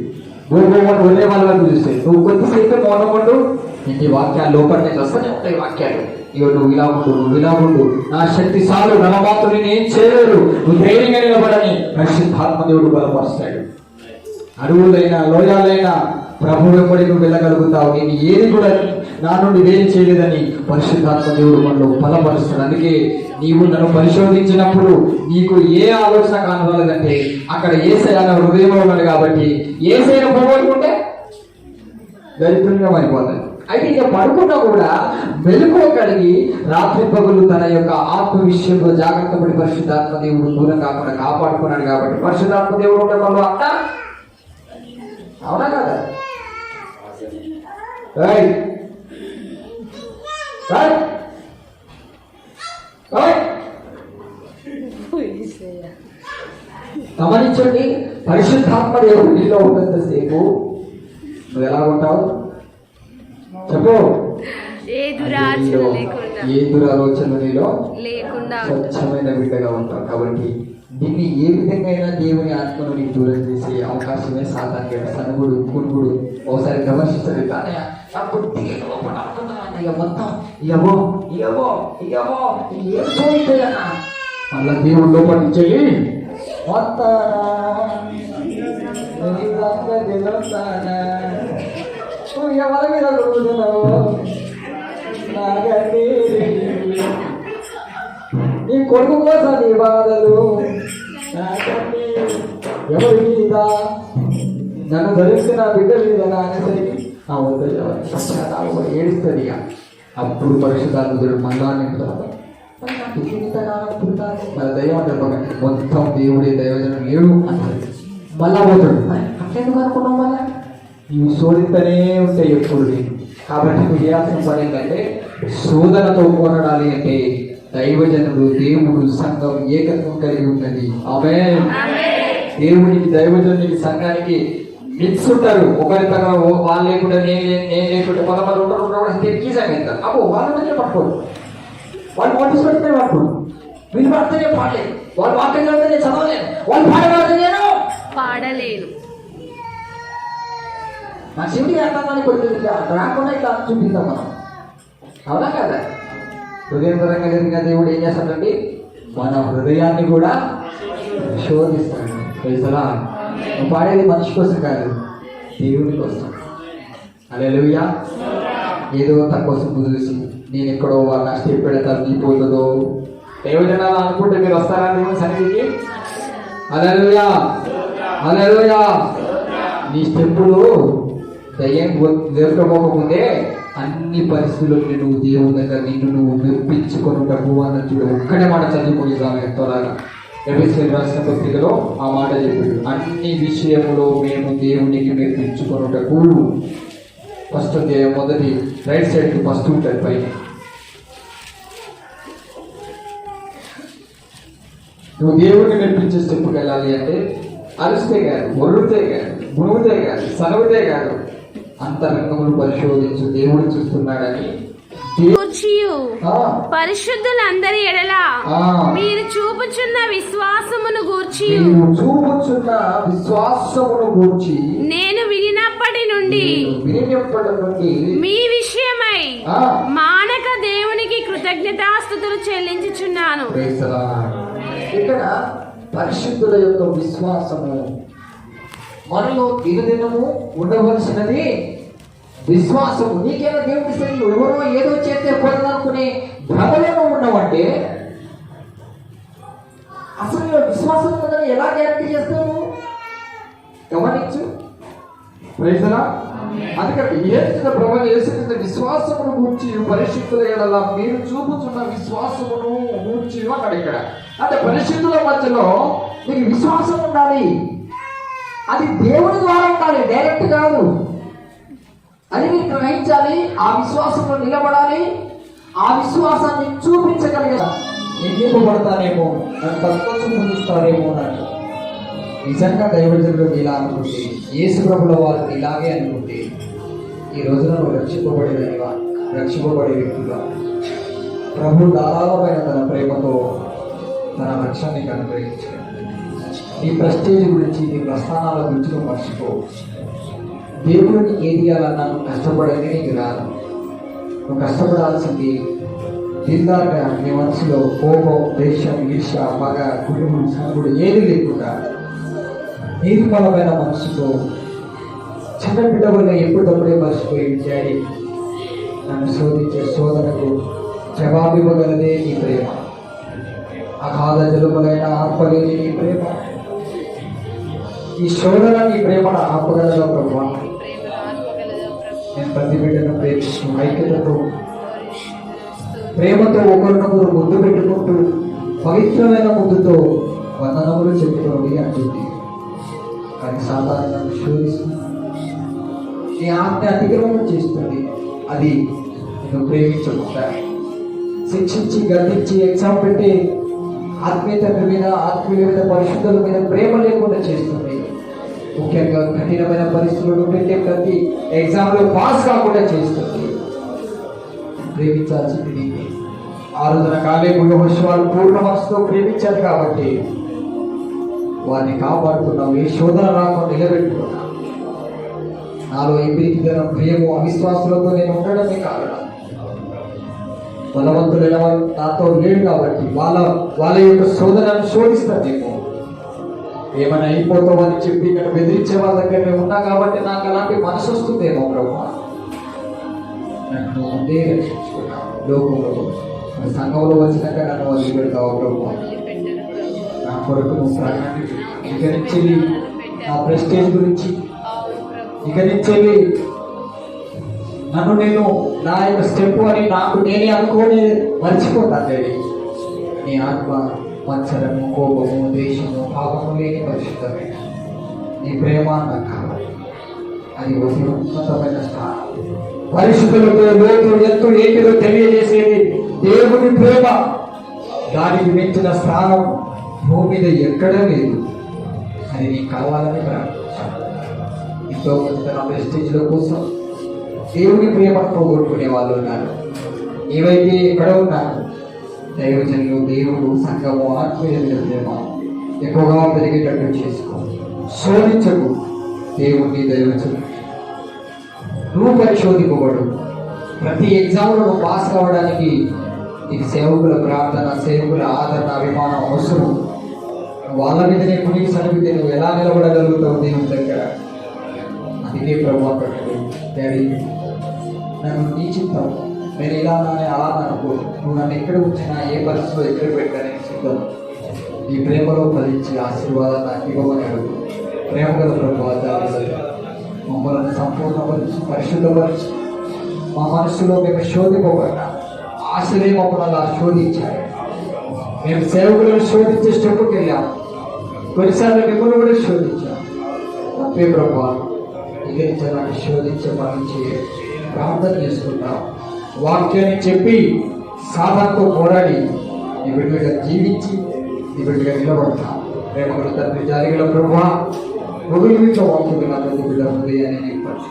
గోగోమని ఒరే వాళ్ళ వైపు చూస్తాడు. నువ్వు కొద్దిసేపు మౌనం ఉండు, ఇంటి వాక్యాలు లోపల నుంచి వస్తూనే ఉంటాయి వాక్యాలు. ఇగో నువ్వు ఇలా ఉండు, నువ్వు ఇలా ఉండు, నా శక్తి చాలు, నమ్మమాత్రుని నేను చేయలేరు, నువ్వు ధైర్యంగా నిలబడని పరిశుద్ధాత్మ దేవుడు బలపరుస్తాడు. అడవులైనా లోయాలైనా ప్రభు వెంబడి నువ్వు వెళ్ళగలుగుతావు. నేను ఏది కూడా నా నుండి వేరు చేయలేదని పరిశుద్ధాత్మ దేవుడు మనలో బలపరుస్తాడు. అందుకే నీవు నన్ను పరిశోధించినప్పుడు నీకు ఏ ఆలోచన కానవాలేదంటే అక్కడ యేసయ్య నా హృదయంలో ఉన్నాడు కాబట్టి యేసయ్యను పోగొట్టుకుంటే దరిద్రంగా అయిపోతుంది. అయితే ఇక పడుకున్నా కూడా మెలకువ కలిగి రాత్రి పగులు తన యొక్క ఆత్మ విషయంలో జాగ్రత్త పడి పరిశుద్ధాత్మ దేవుడు దూరం కాకుండా కాపాడుకున్నాడు కాబట్టి పరిశుద్ధాత్మ దేవుడు ఉంటే మనలో అంట. అవునా కదా? Right right right. గమనించండి, పరిశుద్ధాత్మ దేవుడు నీలో ఉన్నంతసేపు నువ్వు ఎలా ఉంటావు చెప్పు. ఏ దురాలోచన లేకుండా, ఏ దురాలోచన నీలో లేకుండా స్వచ్ఛమైన బిడ్డగా ఉంటావు. కాబట్టి దీన్ని ఏ విధంగా అయినా దేవుని ఆత్మను నీకు దూరం చేసే అవకాశమే సాధారణ సనుగుడు కునుగుడు ఒకసారి గమనిస్తుంది. కానీ అప్పుడు ఇక మొత్తం ఇగవో ఇగవో ఇగవో ఏం చూస్తాయన్నా మళ్ళా దేవుడు లోపల చెయ్యి ఎవరి మీద కొడుతున్నావు నాగండి నీ కొడుకు కోసం నీ బాధలు నాగండి ఎవరి మీద నన్ను ధరించిన బిడ్డ మీద నానేసరికి ఏడుస్తుంది. ఇక అప్పుడు పరిశుద్ధాత్ముడు మళ్ళా నింపుతాడు. మన దైవం అంటారు మొత్తం దేవుడే దైవజనం ఏడు అంటారు. మళ్ళా పోతాడు. అట్లెందుకు అనుకున్నాం? మళ్ళా ఇవి శోధిస్తూనే ఉంటాయి ఎప్పుడు. కాబట్టి నువ్వు చేయాల్సిన పని ఏంటంటే శోధనతో పోరాడాలి. అంటే దైవజనుడు దేవుడు సంఘం ఏకత్వం కలిగి ఉన్నది. ఆమేన్. దేవునికి దైవజనునికి సంఘానికి మిక్స్ ఉంటారు. ఒకరి తగ్గ వాళ్ళు లేకుండా నేను లేకుండా కొంతమంది ఉంటారు తెరికిసాగేస్తారు. అప్పుడు వాళ్ళ మధ్య పట్టుకోరు, వాళ్ళు నోటీస్ పెడితే పట్టుకోరు. వీళ్ళు పడితేనే పాడలేదు, వాళ్ళు వాక్యం చదివితే నేను చదవలేను, వాళ్ళు పాడబడితే నేను పాడలేను. మా శివుడికి అర్థాన్ని కొడుతుంది రాకుండా ఇట్లా చూపిద్దాం మనం. అవునా కదా? హృదయపరంగా జరిగిన దేవుడు ఏం చేస్తాడండి? మన హృదయాన్ని కూడా శోధిస్తాడు. తెలుసా? నువ్వు పాడేది మనిషి కోసం కాదు, దేవుని కోసం. హల్లెలూయా. ఏదో తన కోసం చూసి నేను ఎక్కడో నా స్టెప్ పెడతాను నీపోతుందో దైవజనాలు అనుకుంటే మీరు వస్తారా దేవుని సన్నిధికి? హల్లెలూయా హల్లెలూయా. నీ స్టెప్పులు దయ్యం లేకపోకముందే అన్ని పరిస్థితుల్లో నువ్వు దేవుని దగ్గర నిన్ను నువ్వు మెప్పించుకొనుటకు అన్న చూడ ఒక్కడే మాట చదువుకునేదాన్ని ఎంతోలాగా ఎఫెసీయులకు రాసిన పత్రికలో ఆ మాట చెప్పాడు. అన్ని విషయములో మేము దేవునికి మెప్పించుకొనుటకు. ఫస్ట్ మొదటి రైట్ సైడ్ కి ఫస్ట్ ఉంటుంది పైన. నువ్వు దేవుడిని మెప్పించే స్టెప్కి వెళ్ళాలి అంటే అరిస్తే కాదు, ఒర్రితే కాదు, మునుగుతే కాదు, సనవితే కాదు, అంతరంగములు పరిశోధించు, దేవుడు చూస్తున్నాడని. పరిశుద్ధులందరి ఎడల మీరు చూపుచున్న విశ్వాసమును గూర్చి నేను వినినప్పటి నుండి మీ విషయమై మానక దేవునికి కృతజ్ఞతాస్తుతులు చెల్లించుచున్నాను. ఇక్కడ పరిశుద్ధుల యొక్క విశ్వాసము మనలో దినదినము ఉండవలసినది. విశ్వాసము నీకేదో దేవుడి సరిగ్గా ఎవరో ఏదో చేస్తే పోదనుకునే భ్రమలో ఉన్నవంటే అసలు విశ్వాసం ఉందని ఎలా గ్యారంటీ చేస్తావు? గమనించు. ప్రైజ్లా. అందుకంటే ఏసుకున్న ప్రభు యేసుకున్న విశ్వాసమును గూర్చి పరిశుద్ధుల ఎడల మీరు చూపుతున్న విశ్వాసమును గూర్చి అక్కడ ఇక్కడ అంటే పరిశుద్ధుల మధ్యలో నీకు విశ్వాసం ఉండాలి. అది దేవుని ద్వారా ఉండాలి, డైరెక్ట్ కాదు. అది నీకు గ్రహించాలి, ఆ విశ్వాసంలో నిలబడాలి, ఆ విశ్వాసాన్ని చూపించగలిగా. నిందింపబడతానేమో, నన్ను తక్కువ చూపిస్తారేమో అన్నట్టు. నిజంగా దైవజనులు ఇలా అనుకుంటే, యేసు ప్రభుల వారు ఇలాగే అనుకుంటే ఈ రోజున రక్షింపబడే వ్యక్తిగా ప్రభు ధారాళమైన తన ప్రేమతో తన రక్షణని అనుగ్రహించాడు. నీ ప్రెస్టేజ్ గురించి, నీ ప్రస్థానాల గురించి నువ్వు మర్చిపో. దేవుడిని ఏది అలా నన్ను కష్టపడేది నీకు రాదు. నువ్వు కష్టపడాల్సింది దిల్దారుగా నీ మనసులో కోపం, ద్వేషం, ఈర్ష, పగ, కుటుంబం, సంగుడు ఏది లేకుండా నిర్మలమైన మనసుతో చిన్న బిడ్డ వల్ల ఎప్పుడప్పుడే మర్చిపోయి డాడీ నన్ను శోధించే శోధనకు జవాబివ్వగలదే నీ ప్రేమ, అగాధ జలుబులైన ఆత్మలేని నీ ప్రేమ, ఈ శోధన నీ ప్రేమను ఆపగలదా ప్రభు. నేను ప్రతి బిడ్డను ప్రేమిస్తూ ఐక్యతతో ప్రేమతో ఒకరినొకరు ముద్దు పెట్టుకుంటూ పవిత్రమైన ముద్దుతో వందనములు చెప్పుకోండి అంటుంది. కానీ సాధారణంగా శోధిస్తుంది, నీ ఆజ్ఞ అతిక్రమం చేస్తుంది. అది నేను ప్రేమించకుండా శిక్షించి గర్దించి ఎగ్జామ్ పెట్టి ఆత్మీయత మీద, ఆత్మీయుల మీద, పరిశుద్ధుల మీద ప్రేమ లేకుండా చేస్తుంది. ముఖ్యంగా కఠినమైన పరిస్థితులు పెట్టే ప్రతి ఎగ్జామ్లో పాస్ కాకుండా చేస్తుంది. ప్రేమించాల్సింది నీకు. ఆ రోజున కాలేబు యెహోషువలు పూర్ణ మనసుతో ప్రేమించారు కాబట్టి వారిని కాపాడుకున్నావు. ఏ శోధన రాకుండా నిలబెట్టుకున్నావు. నాలో ఎపిరికిదనం, భయము, అవిశ్వాసులతో నేను ఉండడమే కారణం. బలవంతులైన వారు నాతో లేడు కాబట్టి వాళ్ళ యొక్క శోధనను శోధిస్తానేమో. ఏమైనా అయిపోతావు అని చెప్పి ఇక్కడ బెదిరించే వాళ్ళ దగ్గర నేను ఉన్నా కాబట్టి నాకు అలాంటి మనసు వస్తుందేమో ప్రభు. నన్ను ముందే రక్షించుకున్నాను. లోకంలో సంఘంలో వచ్చినాక నన్ను వదిలిపెడతావు ప్రభు. నా కొరకు నువ్వు ప్రాణాన్ని ఇక నుంచి నా ప్రెస్టేజ్ గురించి, ఇక నుంచి నన్ను నేను నా యొక్క స్టెప్ అని నాకు నేనే అనుకోని మర్చిపోతాను డాడీ. నీ ఆత్మ మత్సరము, కోపము, ద్వేషము, పాపము లేని పరిశుద్ధమైన నీ ప్రేమ నాకు కావాలి. అది ఒక ఉన్నతమైన స్థానం. పరిశుద్ధులతో లోతు ఎత్తు ఏటిలో తెలియజేసేది దేవుని ప్రేమ. దానికి మించిన స్థానం భూమి మీద ఎక్కడా లేదు. అది నీకు కావాలని ప్రార్థించాను. ఎంతో మంది తన ప్రెస్టేజ్ల కోసం దేవుని ప్రేమను పోగొట్టుకునే వాళ్ళు ఉన్నారు. ఏవైతే ఎక్కడ ఉన్నారు దైవజనులు, దేవుడు, సంఘము, ఆత్మీయుల ప్రేమ ఎక్కువగా పెరిగేటట్టు చేసుకో. శోధించకు దేవుని దైవజనులు. నువ్వు పరిశోధింపబడు. ప్రతి ఎగ్జామ్లో నువ్వు పాస్ కావడానికి నీకు సేవకుల ప్రార్థన, సేవకుల ఆదరణ, అభిమానం అవసరం. వాళ్ళ మీదనే కునికి సరిపితే నువ్వు ఎలా నిలబడగలుగుతావు దేవుని దగ్గర? అందుకే ప్రభావ పెట్టడు డాడీ నన్ను నీ చిత్తం, నేను ఇలా అలా అనుకో. నువ్వు నన్ను ఎక్కడ ఉంచినా, ఏ పరిస్థితిలో ఎక్కడ పెట్టానే సిద్ధం. ఈ ప్రేమలో ఫలించి ఆశీర్వాదాన్ని నాకు ఇవ్వమని అడుగు. ప్రేమ గల ప్రభావాలు మమ్మల్ని సంపూర్ణపరిచి, పరిశుద్ధపరిచి, మా మనసులో మేము శోధింపబడ్డా ఆశలే మమ్మల్ని అలా శోధించాయి. మేము సేవకులను శోధించే స్టెప్పుకి వెళ్ళాము. కొన్నిసార్లు మిమ్మల్ని కూడా శోధించాం. తప్పే ప్రభావం ఇక నాకు శోధించే మరణించి ప్రార్థన చేసుకుంటాం. వాక్యాన్ని చెప్పి సాధనతో పోరాడి నీ బిడ్డగా జీవించి నీ బిడ్డగా నిలబడతాం. ప్రేమగల తండ్రి, జారిగల ప్రభా, మొదలుగా వాక్యం నా ప్రతి బిడ్డ హృదయాన్ని నింపచ్చు.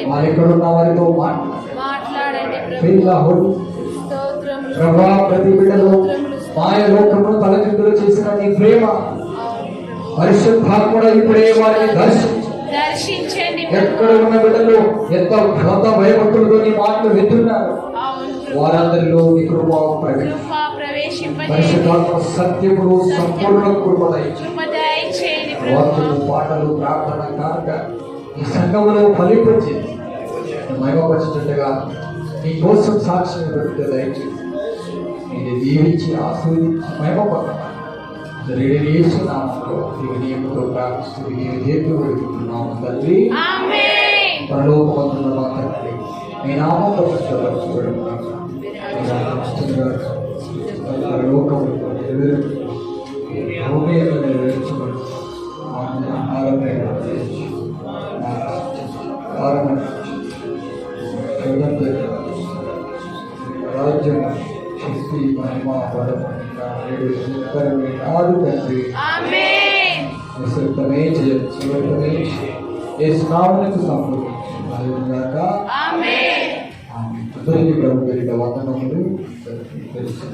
వారు ఎక్కడున్న వారితో మాట్లాడండి ప్రభా. ప్రతి బిడ్డలో మాయ లోకమును తలకిందులు చేసిన నీ ప్రేమ పరిశుద్ధాత్మ ఇప్పుడే వారిని దర్శించండి. ఎక్కడ ఉన్న బిడ్డలు ఎంత భయభక్తులతో నీ మాటలు వింటున్నారు వారందరిలో నీ కృప పరిశుద్ధాత్మ సత్యములు సంపూర్ణ కృప దయచేయండి. వాక్యము, పాటలు, ప్రార్థన కాక ఈ సంఘములో ఫలించింది మహిమపరిచినట్టుగా నీ కోసం సాక్ష్యం పెడితే దయచేసి ఇది దీవించి ఆస్వాదించి మహిమపడతాను. నీతో ప్రార్థిస్తూ నేను చేతులు పెడుతున్నాము తండ్రి. పరలోకమందున్న మా తండ్రి, మీ నామం పరిశుద్ధపరచబడును గాక. పరలోకములో భూమి మీద నెరవేర్చబడును. ఆహారమే రాజ్యం, శక్తి, మహిమ, బలము తండ్రి నిశ్శబ్దమే చేయొచ్చు. ఏ స్నామకు సంపూర్ణ అందరికీ ప్రభు వందనములు తెలుసు.